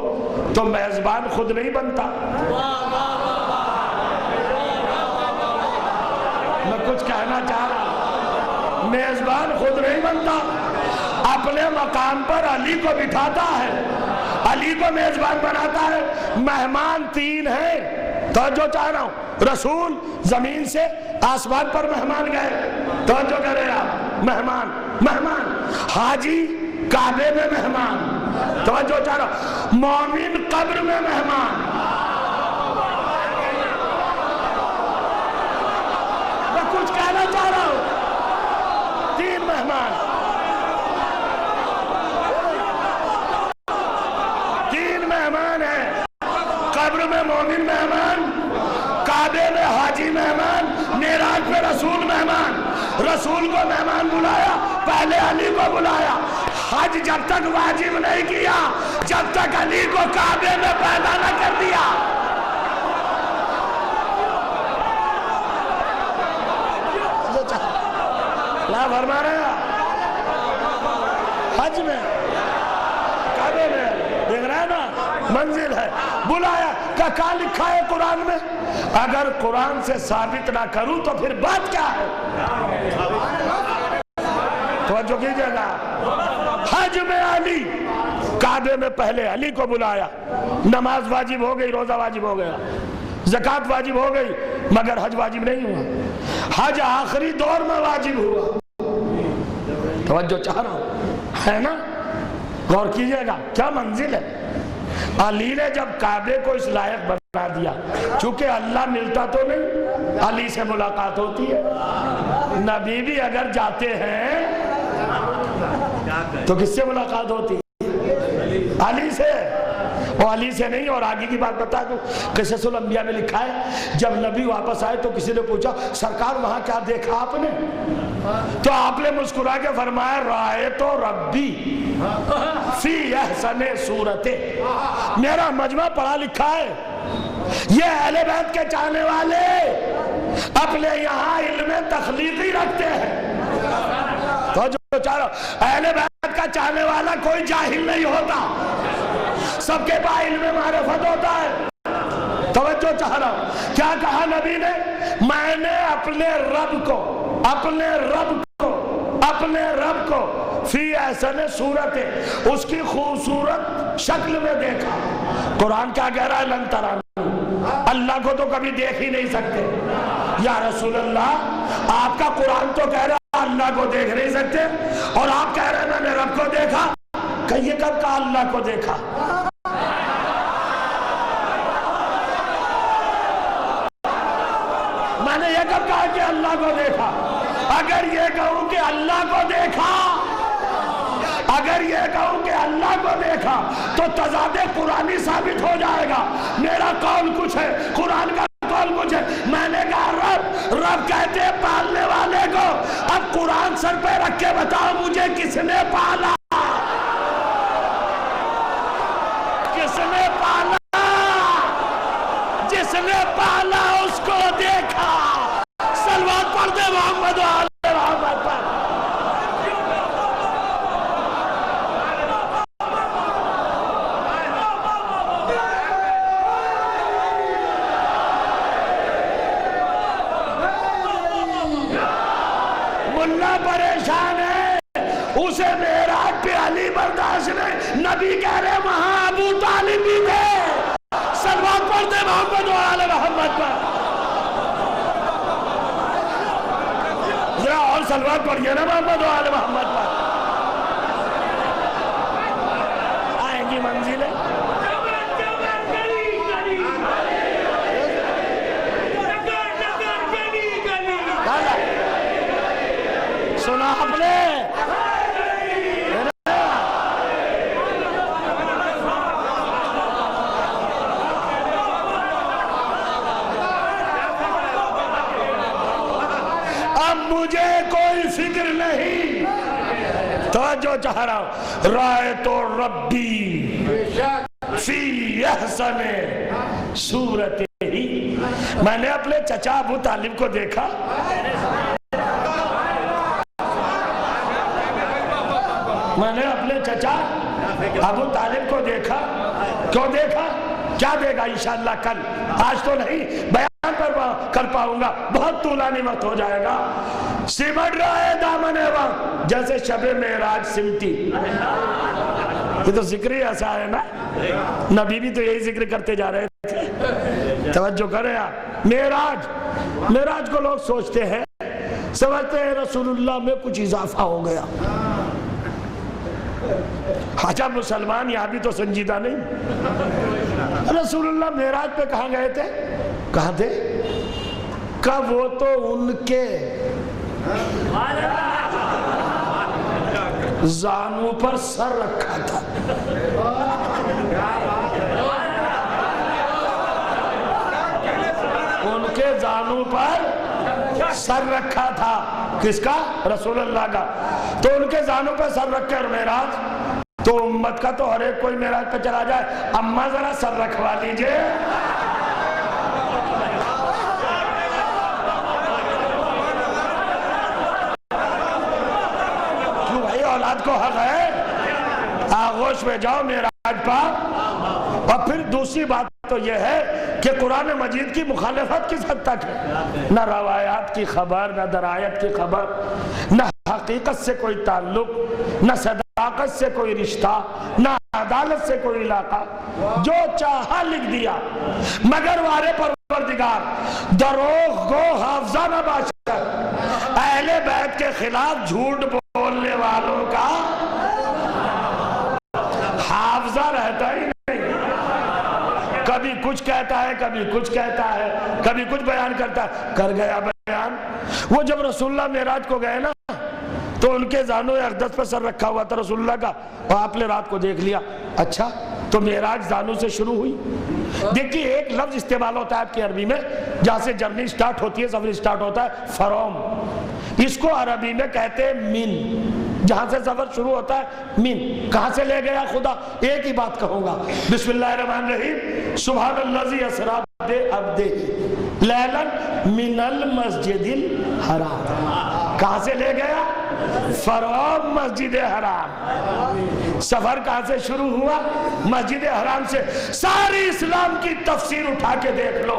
تو میزبان خود نہیں بنتا. میں کچھ کہنا چاہ رہا، میزبان خود نہیں بنتا، اپنے مقام پر علی کو بٹھاتا ہے، علی کو میزبان بناتا ہے. مہمان تین ہیں، توجہ چاہ رہا ہوں. رسول زمین سے آسمان پر مہمان گئے، توجہ کریں آپ. مہمان حاجی کعبے میں مہمان، توجہ چاہ رہا ہوں. مومن قبر میں مہمان. میں کچھ کہنا چاہ رہا ہوں. تین مہمان، تین مہمان ہیں. قبر میں مومن مہمان، کعبے میں حاجی مہمان، معراج پہ رسول مہمان. رسول کو مہمان بلایا، پہلے علی کو بلایا. حج جب تک واجب نہیں کیا جب تک علی کو کعبے میں پیدا نہ کر دیا. لا فرما رہے ہیں حج میں کعبے میں، دیکھ رہے ہیں نا منزل ہے. بلایا کہ کیا لکھا ہے قرآن میں؟ اگر قرآن سے ثابت نہ کروں تو پھر بات کیا ہے؟ توجہ کیجئے گا. حج میں علی، کعبے میں پہلے علی کو بلایا. نماز واجب ہو گئی، روزہ واجب ہو گیا، زکوٰۃ واجب ہو گئی، مگر حج واجب نہیں ہوا. حج آخری دور میں واجب ہوا. توجہ چاہ رہا ہوں، ہے نا؟ غور کیجئے گا کیا منزل ہے. علی نے جب کعبے کو اس لائق بنا دیا، چونکہ اللہ ملتا تو نہیں، علی سے ملاقات ہوتی ہے. نبی بھی اگر جاتے ہیں تو کس سے ملاقات ہوتی ہے؟ علی سے. اور علی سے نہیں. اور آگے کی بات بتا دوں، قصص الانبیاء میں لکھا ہے جب نبی واپس آئے تو کسی نے پوچھا سرکار وہاں کیا دیکھا آپ نے؟ تو آپ نے مسکرا کے فرمایا رأیت ربی فی احسن صورت. میرا مجمع پڑھا لکھا ہے. یہ اہل بیت کے چاہنے والے اپنے یہاں علم تخلیقی رکھتے ہیں. تو جو چاروں اہل بیت معرفت کا چاہنے والا کوئی جاہل نہیں ہوتا، سب کے پاس علم معرفت ہوتا ہے۔ توجہ چاہ رہا ہوں، کیا کہا نبی نے؟ میں نے اپنے رب کو فی احسن صورت، اس کی خوبصورت شکل میں دیکھا۔ قرآن کیا کہہ رہا ہے؟ لن ترانی، اللہ کو تو کبھی دیکھ ہی نہیں سکتے۔ یا رسول اللہ، آپ کا قرآن تو کہہ رہا ہے اللہ کو دیکھ نہیں سکتے، اور آپ کہہ رہے ہیں میں نے رب کو دیکھا۔ کہیے کب کہا اللہ کو دیکھا؟ میں نے یہ کب کہا کہ اللہ کو دیکھا؟ اگر یہ کہوں کہ اللہ کو دیکھا، تو تضاد قرآنی ثابت ہو جائے گا۔ میرا قول کچھ ہے، قرآن کا قول کچھ ہے۔ میں نے کہا رب کہتے ہیں پالنے والے کو، اب قرآن سر پہ رکھ کے بتاؤ مجھے کس نے پالا؟ کس نے پالا؟ جس نے پالا اس کو دیکھا۔ صلوات پڑھ دے محمد و آل محمد پر۔ ملا پریشان ہے، اسے معراج پہ علی برداشت نہیں، نبی کہہ رہے وہاں ابو طالب بھی تھے۔ صلوات پڑھ دے محمد و آل محمد پر۔ ذرا اور صلوات پڑھیے نا محمد و آل محمد پر۔ آئیں گی منزلیں۔ سنا آپ نے؟ اب مجھے کوئی فکر نہیں، توجہ چاہ رہا ہوں۔ رائے تو ربی فی احسن صورت ہی، میں نے اپنے چچا ابو طالب کو دیکھا۔ میں نے اپنے چچا ابو طالب کو دیکھا۔ کیوں دیکھا؟ کیا دے گا انشاءاللہ کل، آج تو نہیں بیان کر پاؤں گا، بہت طولانی وقت ہو جائے گا۔ سمٹ رہا ہے دامن وقت جیسے شب معراج سمٹی۔ یہ تو ذکر ہی ایسا ہے نا، نبی بھی تو یہی ذکر کرتے جا رہے تھے۔ توجہ کریں آپ، معراج کو لوگ سوچتے ہیں، سمجھتے ہیں رسول اللہ میں کچھ اضافہ ہو گیا۔ اچھا مسلمان یہاں بھی تو سنجیدہ نہیں۔ رسول اللہ معراج پہ کہاں گئے تھے؟ کہاں تھے؟ کہ وہ تو ان کے زانوں پر سر رکھا تھا۔ ان کے زانوں پر سر رکھا تھا، کس کا؟ رسول اللہ کا۔ تو ان کے زانوں پر سر رکھ کر معراج، تو امت کا تو ہر ایک کوئی معراج پہ چلا جائے۔ اماں ذرا سر رکھوا لیجئے۔ کیوں بھائی، اولاد کو حق ہے، آغوش میں جاؤ معراج پر۔ اور پھر دوسری بات تو یہ ہے کہ قرآن مجید کی مخالفت کس حد تک ہے؟ نہ روایات کی خبر، نہ درایت کی خبر، نہ حقیقت سے کوئی تعلق، نہ صداقت سے کوئی رشتہ، نہ عدالت سے کوئی علاقہ، جو چاہا لکھ دیا۔ مگر وارے پروردگار دروغ کو حافظہ نہ باشد، اہل بیت کے خلاف جھوٹ بولنے والوں کا حافظہ رہتا ہی نہیں۔ کبھی کچھ کہتا ہے، کبھی کچھ کہتا ہے، کبھی کچھ بیان کرتا ہے، کر گیا بیان۔ وہ جب رسول اللہ معراج کو گئے نا، تو ان کے زانو اقدس پر سر رکھا ہوا تھا رسول اللہ کا، اور آپ نے رات کو دیکھ لیا۔ اچھا تو معراج زانو سے شروع ہوئی۔ دیکھیے ایک لفظ استعمال ہوتا ہے آپ کی عربی میں، جہاں سے جرنی سٹارٹ ہوتی ہے، سفر سٹارٹ ہوتا ہے، فروم۔ اس کو عربی میں کہتے ہیں من، جہاں سے سفر شروع ہوتا ہے من۔ کہاں سے لے گیا خدا؟ ایک ہی بات کہوں گا، بسم اللہ الرحمن الرحیم، سبحان الذی اسری بعبدہ لیلا من المسجد الحرام۔ کہاں سے لے گیا؟ فرعون مسجد حرام. سفر کہاں سے شروع ہوا؟ مسجد حرام سے. ساری اسلام کی تفسیر اٹھا کے دیکھ لو.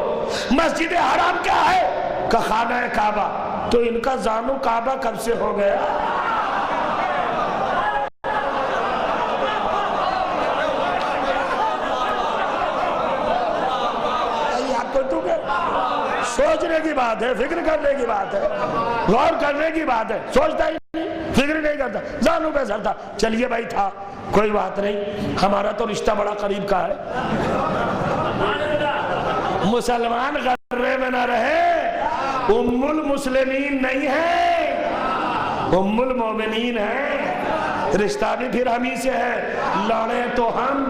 مسجد حرام کیا ہے؟ کہ خانہ کعبہ. تو ان کا زانو کعبہ کب سے ہو گیا؟ سوچنے کی بات ہے، فکر کرنے کی بات ہے، غور کرنے کی بات ہے. سوچتا ہی نہیں، فکر نہیں کرتا، زانو پہ سرتا. چلیے بھائی تھا، کوئی بات نہیں، ہمارا تو رشتہ بڑا قریب کا ہے. مسلمان غرے میں نہ رہے. ام المسلمین نہیں ہے، ام المومنین ہے. رشتہ بھی پھر ہمیں سے ہے. لڑے تو ہم،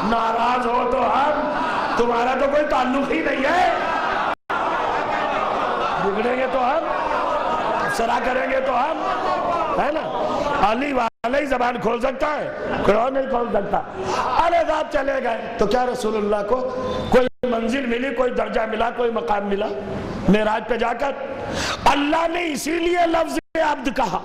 ناراض ہو تو ہم. تمہارا تو کوئی تعلق ہی نہیں ہے. بگڑیں گے تو ہم، افسرا کریں گے تو ہم، ہے نا. علی والا ہی زبان کھول سکتا ہے، کوئی اور نہیں کھول سکتا. ارے صاحب چلے گئے تو کیا رسول اللہ کو کوئی منزل ملی، کوئی درجہ ملا، کوئی مقام ملا؟ معراج پہ جا کر اللہ نے اسی لیے لفظ عبد کہا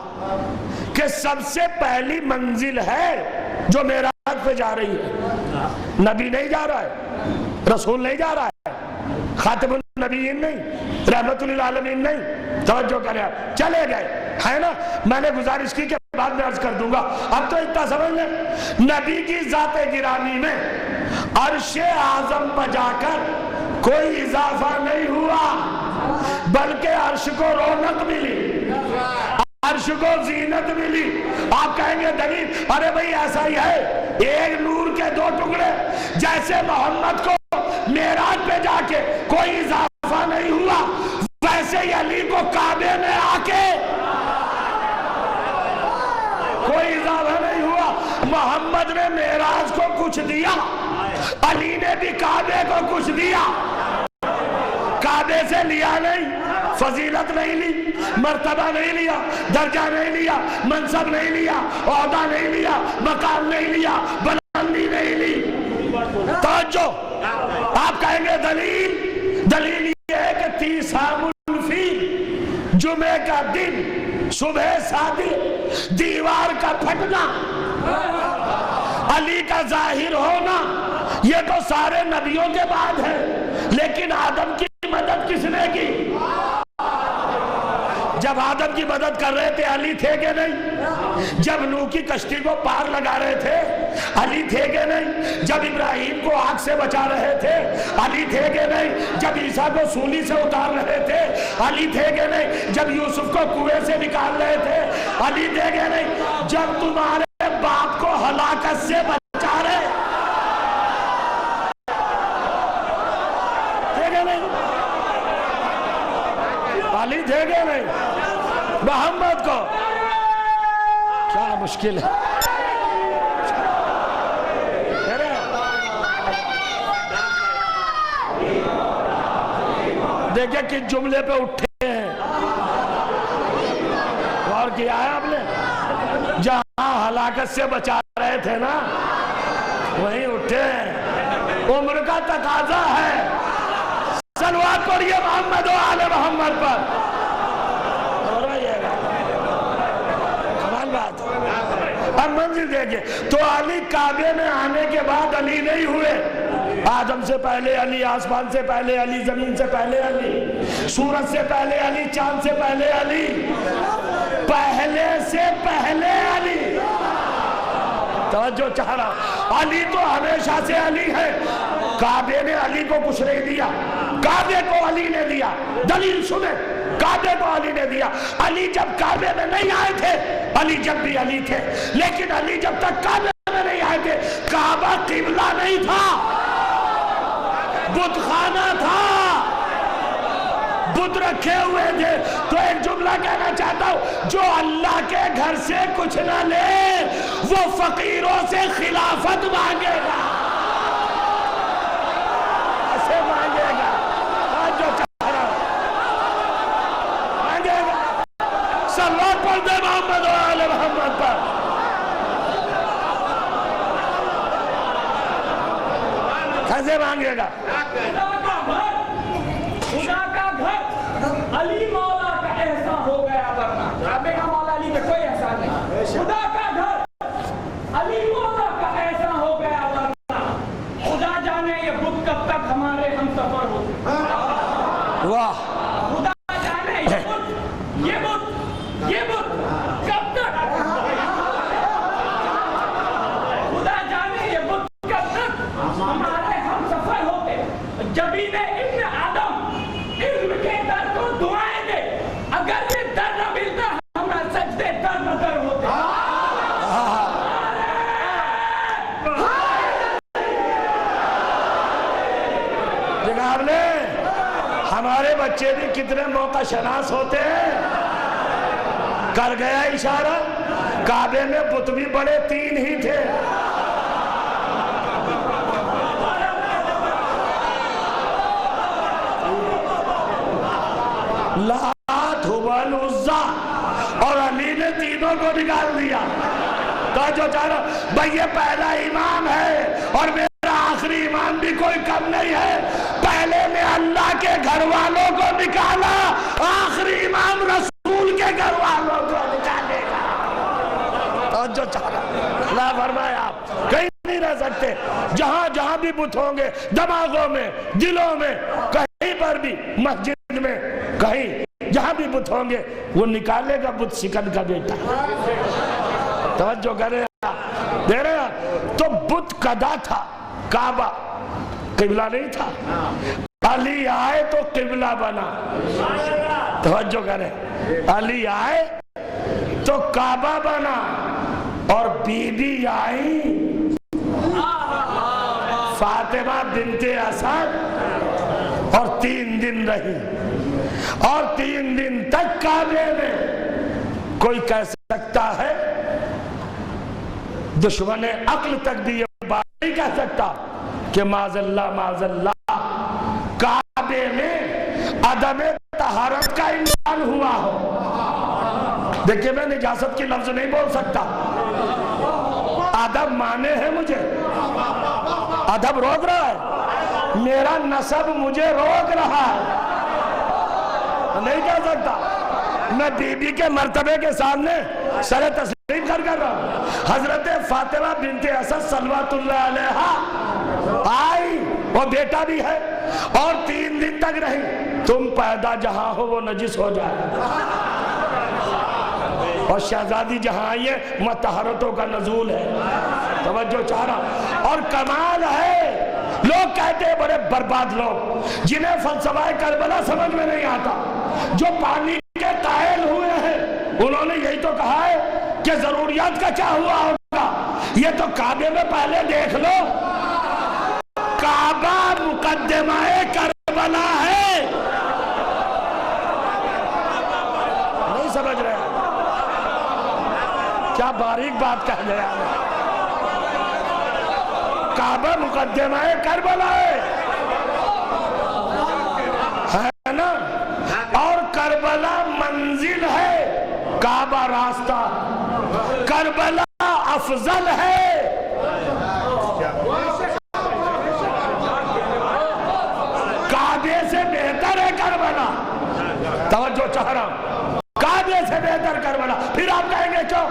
کہ سب سے پہلی منزل ہے جو معراج پہ جا رہی ہے. نبی نہیں جا رہا ہے، رسول نہیں جا رہا ہے، خاتم النبیین نہیں، رحمت للعالمین نہیں. توجہ کریں آپ. چلے گئے، ہے نا. میں نے گزارش کی کہ بعد میں عرض کر دوں گا. اب تو اتنا سمجھ لیں، نبی کی ذات گرامی میں عرش اعظم پہ جا کر کوئی اضافہ نہیں ہوا، بلکہ عرش کو رونق ملی، عرش کو زینت ملی. آپ کہیں گے دلیل؟ ارے بھئی ایسا ہی ہے، ایک نور کے دو ٹکڑے. جیسے محمد کو معراج پہ جا کے کوئی اضافہ نہیں ہوا، ویسے ہی علی کو کعبے میں آ کے کوئی اضافہ نہیں ہوا. محمد نے معراج کو کچھ دیا، علی نے بھی کعبے کو کچھ دیا. کعبے سے لیا نہیں، فضیلت نہیں لی، مرتبہ نہیں لیا، درجہ نہیں لیا، منصب نہیں لیا، عہدہ نہیں لیا، مقام نہیں لیا، بلندی نہیں لی. توجہ. آپ کہیں گے دلیل؟ دلیل یہ ہے کہ 30 عام الفیل، جمعے کا دن، صبح صادق، دیوار کا پھٹنا، علی کا ظاہر ہونا، یہ تو سارے نبیوں کے بعد ہے. لیکن آدم کی مدد کس نے کی؟ جب آدم کی مدد کر رہے تھے علی تھے کہ نہیں؟ جب نوح کی کشتی کو پار لگا رہے تھے علی تھے کہ نہیں؟ جب ابراہیم کو آگ سے بچا رہے تھے علی تھے کہ نہیں؟ جب عیسیٰ کو سولی سے اتار رہے تھے علی تھے کہ نہیں؟ جب یوسف کو کنویں سے نکال رہے تھے علی تھے کہ نہیں؟ جب تمہارے باپ کو ہلاکت سے بچا رہے تھے کہ نہیں؟ علی تھے کہ نہیں؟ محمد کو کیا مشکل ہے. دیکھیں کس جملے پہ اٹھے ہیں، غور کیا ہے آپ نے؟ جہاں ہلاکت سے بچا رہے تھے نا وہیں اٹھے ہیں. عمر کا تقاضا ہے. صلوات پڑھیے محمد و آل محمد پر. اب منزل دیکھیں تو علی کعبے میں آنے کے بعد علی نہیں ہوئے. آدم سے پہلے علی، آسمان سے پہلے علی، زمین سے پہلے علی، سورج سے پہلے علی، چاند سے پہلے علی، پہلے سے پہلے علی. توجہ چاہ رہا. علی تو ہمیشہ سے علی ہے. کعبے نے علی کو کچھ نہیں دیا، کعبے کو علی نے دیا. دلیل سنیں، کعبے کو علی نے دیا. علی جب کعبے میں نہیں آئے تھے، علی جب بھی علی تھے، لیکن علی جب تک کعبے میں نہیں آئے تھے کعبہ قبلہ نہیں تھا، بت خانہ تھا، بت رکھے ہوئے تھے. تو ایک جملہ کہنا چاہتا ہوں، جو اللہ کے گھر سے کچھ نہ لے وہ فقیروں سے خلافت مانگے گا. ایسے مانگے گا جو چاہ رہا مانگے گا. صلوات پڑھ دے محمد و آل محمد پر. کیسے مانگے گا؟ خدا کا گھر علی مولا کا احسان ہو گیا، ورنہ رب کا مولا علی پہ کوئی احسان بچے بھی کتنے موقع شناس ہوتے ہیں. کر گیا اشارہ. کعبے میں بت بھی بڑے 3 ہی تھے. لات حبل عزا اور علی نے تینوں کو نکال دیا. تو جو چاہتا بھئی یہ پہلا امام ہے اور میرا آخری امام بھی کوئی کم نہیں ہے. پہلے نے اللہ کے گھر والوں کو نکالا, آخری امام رسول کے گھر والوں کو نکالے گا. تو جو چاہتا اللہ فرمایا آپ کہیں نہیں رہ سکتے. جہاں جہاں بھی بت ہوں گے, دماغوں میں, دلوں میں, کہیں پر بھی, مسجد میں, کہیں جہاں بھی بت ہوں گے, وہ نکالے گا بت شکن کا بیٹا. توجہ کرے دے رہے ہیں. تو بت قدا تھا, کعبہ قبلہ نہیں تھا. علی آئے تو قبلہ بنا. توجہ کرے, علی آئے تو کعبہ بنا. اور بی بی آئی فاطمہ بنت اسد اور 3 دن رہی. اور 3 دن تک کعبے میں کوئی کہہ سکتا ہے, دشمن عقل تک بھی یہ بات نہیں کہہ سکتا کہ معاذ اللہ کعبے میں عدم طہارت کا امکان ہوا ہو. دیکھیں میں نجاست کی لفظ نہیں بول سکتا. ادب مانے ہیں مجھے, ادب روک رہا ہے, میرا نسب مجھے روک رہا ہے. نہیں کہہ سکتا. میں بی بی کے مرتبے کے سامنے سر تسلیم کر رہا ہوں. حضرت فاطمہ بنت اسد صلوات اللہ علیہا آئی, وہ بیٹا بھی ہے, اور 3 دن تک رہی. تم پیدا جہاں ہو وہ نجس ہو جائے. اور شہزادی جہاں آئی ہے مطہرتوں کا نزول ہے. توجہ چاہ رہا. اور کمال ہے, لوگ کہتے ہیں بڑے برباد لوگ جنہیں فلسفہ کربلا سمجھ میں نہیں آتا, جو پانی کے قائل ہوئے ہیں, انہوں نے یہی تو کہا ہے کہ ضروریات کا کیا ہوا ہوگا. یہ تو کعبے میں پہلے دیکھ لو, کعبہ مقدمہ کربلا ہے. نہیں سمجھ رہے, کیا باریک بات کہہ گیا. کعبہ مقدمہ کربلا ہے نا, اور کربلا منزل ہے, کعبہ راستہ. کربلا افضل ہے. کعبے سے بہتر ہے کربلا. توجہ چاہ رہا ہوں, کعبے سے بہتر کربلا. پھر آپ کہیں گے کیوں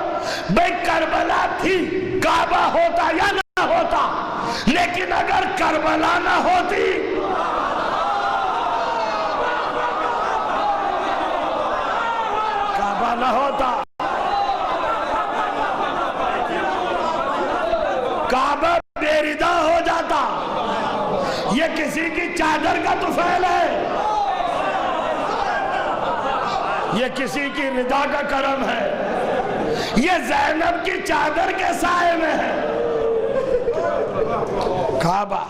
بھئی کربلا تھی, کعبہ ہوتا یا نہ ہوتا, لیکن اگر کربلا نہ ہوتی, کعبہ نہ ہوتا, کعبہ بے ردا ہو جاتا. یہ کسی کی چادر کا طفیل ہے, یہ کسی کی ردا کا کرم ہے, یہ زینب کی چادر کے سائے میں ہے. کعبہ.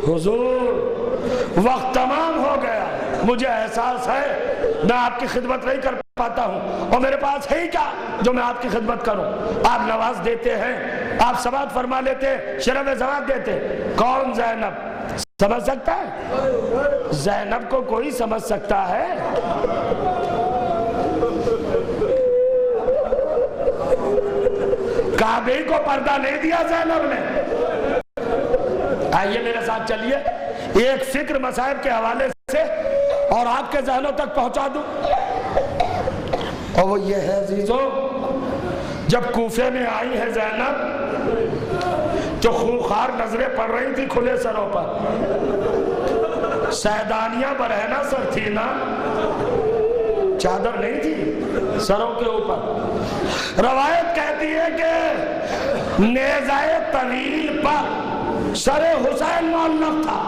حضور وقت تمام ہو گیا, مجھے احساس ہے میں آپ کی خدمت نہیں کر پاتا ہوں, اور میرے پاس ہے ہی کیا جو میں آپ کی خدمت کروں. آپ نواز دیتے ہیں, آپ سماعت فرما لیتے, شرف سماعت دیتے. کون زینب سمجھ سکتا ہے؟ زینب کو کوئی سمجھ سکتا ہے؟ کعبے کو پردہ نہیں دیا زینب نے. آئیے میرے ساتھ چلیے, ایک فکر مصائب کے حوالے سے اور آپ کے ذہنوں تک پہنچا دوں. اور وہ یہ ہے عزیزو, جب کوفے میں آئی ہے زینب تو خوخار نظریں پڑ رہی تھی کھلے سروں پر. سیدانیاں برہنہ سر تھی نا, چادر نہیں تھی سروں کے اوپر. روایت کہتی ہے کہ نیزہ طویل پر سر حسین معلق تھا,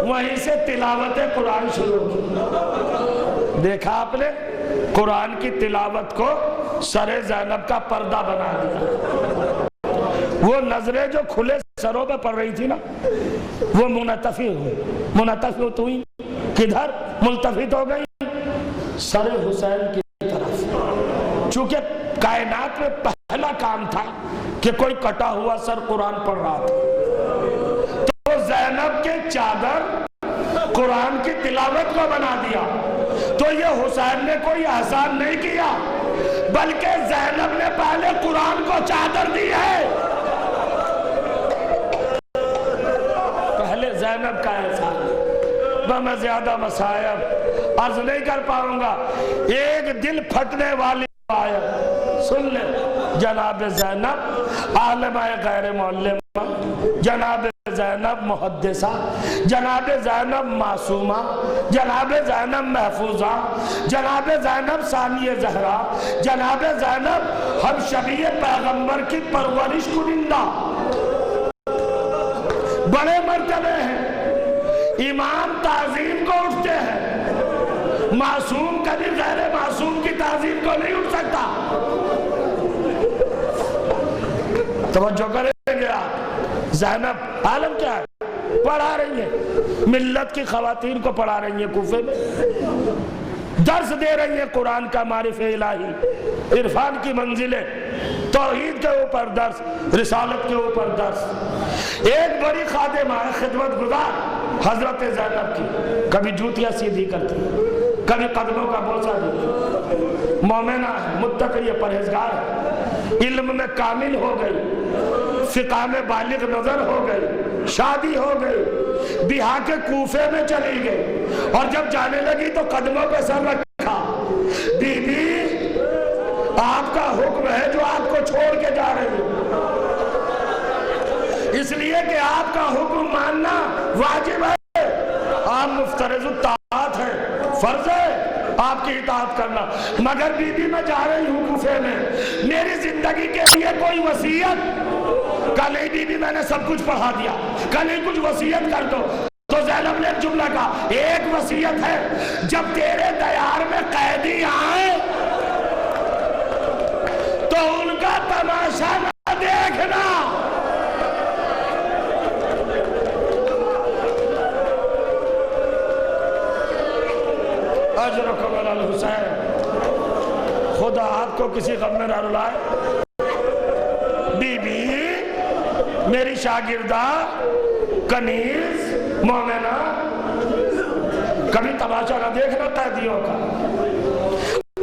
وہیں سے تلاوت قرآن شروع کی. دیکھا آپ نے, قرآن کی تلاوت کو سر زینب کا پردہ بنا دیا. وہ نظریں جو کھلے سروں پہ پڑ رہی تھی نا, وہ منتفی ہوئی. منتفی ہوئی کدھر ملتفت ہو گئی؟ سر حسین کی طرف. چونکہ کائنات میں پہلا کام تھا کہ کوئی کٹا ہوا سر قرآن پڑھ رہا تھا، تو زینب کے چادر قرآن کی تلاوت کو بنا دیا. تو یہ حسین نے کوئی احسان نہیں کیا، بلکہ زینب نے پہلے قرآن کو چادر دی ہے. پہلے زینب کا احسان. میں زیادہ مصائب عرض نہیں کر پاؤں گا. ایک دل پھٹنے والی آیت سن لے. جناب زینب عالمہ غیر معلمہ، جناب زینب محدثہ، جناب زینب معصومہ، جناب زینب محفوظہ، جناب زینب ثانی زہرا، جناب زینب ہم شبیہ پیغمبر کی پرورش کنندہ. بڑے مرتبے ہیں. امام تعظیم کو اٹھتے ہیں، معصوم کبھی غیر معصوم کی تعظیم کو نہیں اٹھ سکتا. توجہ کریں گے آپ. زینب عالم کیا ہے؟ پڑھا رہی ہیں، ملت کی خواتین کو پڑھا رہی ہیں کوفے میں، درس دے رہی ہیں قرآن کا، معرفت الہی، عرفان کی منزلیں، توحید کے اوپر درس، رسالت کے اوپر درس. ایک بڑی خادمہ ہے، خدمت گزار حضرت زینب کی. کبھی جوتیاں سیدھی کرتی، کبھی قدموں کا بوسہ دیتی. مومنہ ہے، متقی پرہیزگار ہے، علم میں کامل ہو گئی، فقہ میں بالغ نظر ہو گئی، شادی ہو گئی، بیہا کے کوفے میں چلی گئی، اور جب جانے لگی تو قدموں پہ سر رکھا. بی بی آپ کا حکم ہے جو آپ کو چھوڑ کے جا رہی ہوں، اس لیے کہ آپ کا حکم ماننا واجب ہے. آپ مفترض الطاعت ہیں، فرض ہے آپ کی اطاعت کرنا. مگر بی بی میں جا رہی ہوں کوفے میں، میری زندگی کے لیے کوئی وصیت؟ کل ہی بی بی میں نے سب کچھ پڑھا دیا، کل ہی کچھ وصیت کر دو. تو زینب نے ایک جملہ کہا، ایک وصیت ہے، جب تیرے دیار میں قیدی آئے تو ان کا تماشا نہ دیکھنا. اجرکم علی الحسین. خدا آپ کو کسی غم میں نہ رلائے. بی بی میری شاگردہ کنیز مومنہ، کبھی تماشا نہ دیکھنا قیدیوں کا.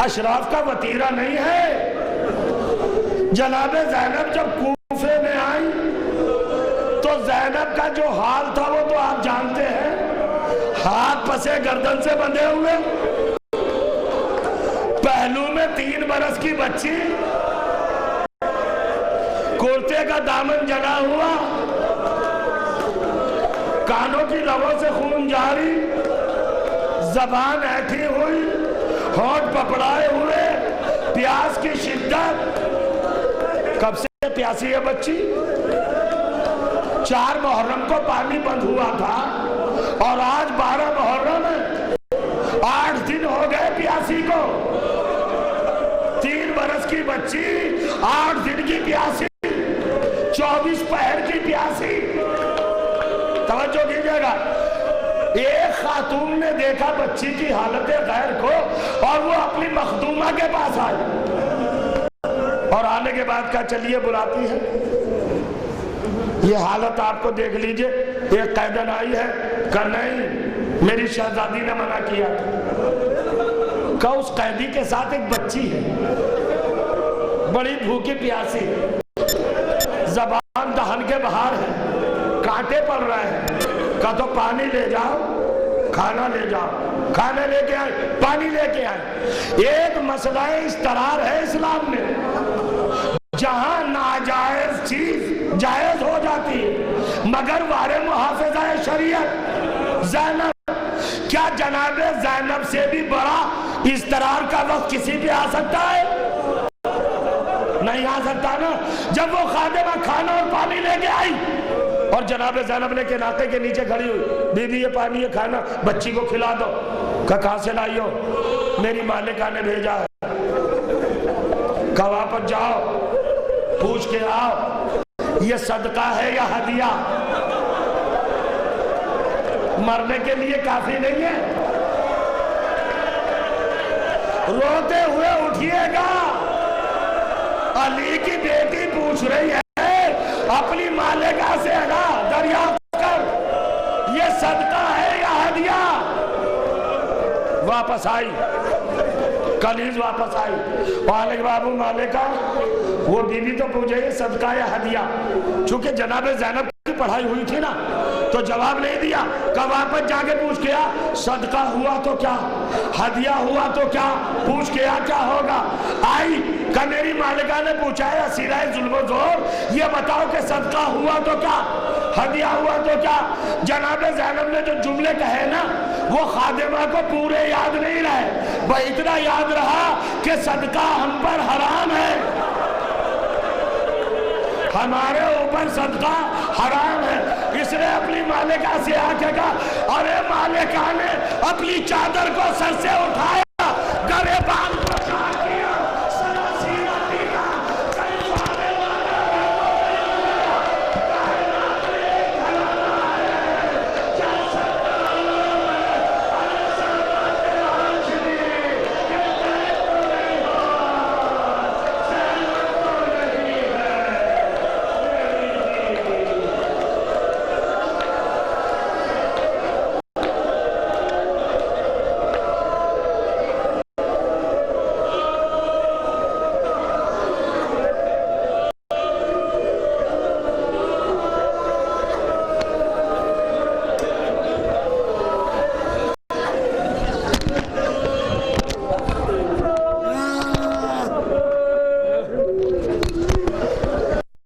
اشراف کا وطیرہ نہیں ہے. جناب زینب جب کوفے میں آئی تو زینب کا جو حال تھا وہ تو آپ جانتے ہیں. ہاتھ پسے گردن سے بندھے ہوئے، پہلو میں 3 برس کی بچی، کرتے کا دامن جلا ہوا، کانوں کی لبوں سے خون جاری، زبان ایٹھی ہوئی، ہونٹ پپڑائے ہوئے، پیاس کی شدت. کب سے پیاسی ہے بچی؟ 4 محرم کو پانی بند ہوا تھا اور آج 12 محرم ہے. 8 دن ہو گئے پیاسی کو. 3 برس کی بچی، 8 دن کی پیاسی، 24 پہر کی پیاسی. توجہ دیجیے گا. ایک خاتون نے دیکھا بچی کی حالت غیر کو اور وہ اپنی مخدومہ کے پاس آئی، اور آنے کے بعد کہا چلیے بلاتی ہے. یہ حالت آپ کو دیکھ لیجئے. ایک قیدن آئی ہے، کہا نہیں میری شہزادی نے منع کیا. کہا اس قیدی کے ساتھ ایک بچی ہے، بڑی بھوکی پیاسی، زبان دہن کے باہر ہے، کانٹے پڑ رہے ہیں. کہا تو پانی لے جاؤ، کھانا لے جاؤ. کھانا لے کے آئے، پانی لے کے آئے. ایک مسئلہ استرار ہے اسلام میں، جہاں ناجائز چیز جائز ہو جاتی ہے مگر وارے محافظہ شریعت. زینب، کیا جناب زینب سے بھی بڑا استرار کا وقت کسی بھی آ سکتا ہے؟ نہیں آ سکتا نا. جب وہ خادمہ کھانا اور پانی لے کے آئی اور جناب زینب نے کے ناقے کے نیچے کھڑی ہوئی، بی بی یہ پانی یہ کھانا بچی کو کھلا دو. کہا کہاں سے لائی ہو؟ میری مالکہ نے بھیجا ہے. کہا واپس جاؤ، پوچھ کے آؤ یہ صدقہ ہے یا ہدیہ. مرنے کے لیے کافی نہیں ہے. روتے ہوئے اٹھیے گا۔ علی کی بیٹی پوچھ رہی ہے اپنی مالکہ سے ادا دریافت کر یہ صدقہ ہے یا ہدیہ؟ واپس آئی، کنیز واپس آئی، مالک بابو مالکہ وہ بیوی تو پوچھے یہ صدقہ یا ہدیہ، چونکہ جناب زینب کی پڑھائی ہوئی تھی نا تو جواب نہیں دیا، کب واپس جا کے پوچھ کیا صدقہ ہوا تو کیا، ہدیہ ہوا تو کیا، پوچھ کیا کیا ہوگا؟ آئی کہ میری مالکہ نے پوچھا ہے اسیرہ ظلم و زور، یہ بتاؤ کہ صدقہ ہوا تو کیا، ہدیہ ہوا تو کیا؟ جناب زینب نے جو جملے کہے نا وہ خادمہ کو پورے یاد نہیں رہے، وہ اتنا یاد رہا کہ صدقہ ہم پر حرام ہے، ہمارے اوپر صدقہ حرام ہے۔ اس نے اپنی مالکہ سے آ کے کہا ارے مالکہ نے اپنی چادر کو سر سے اٹھایا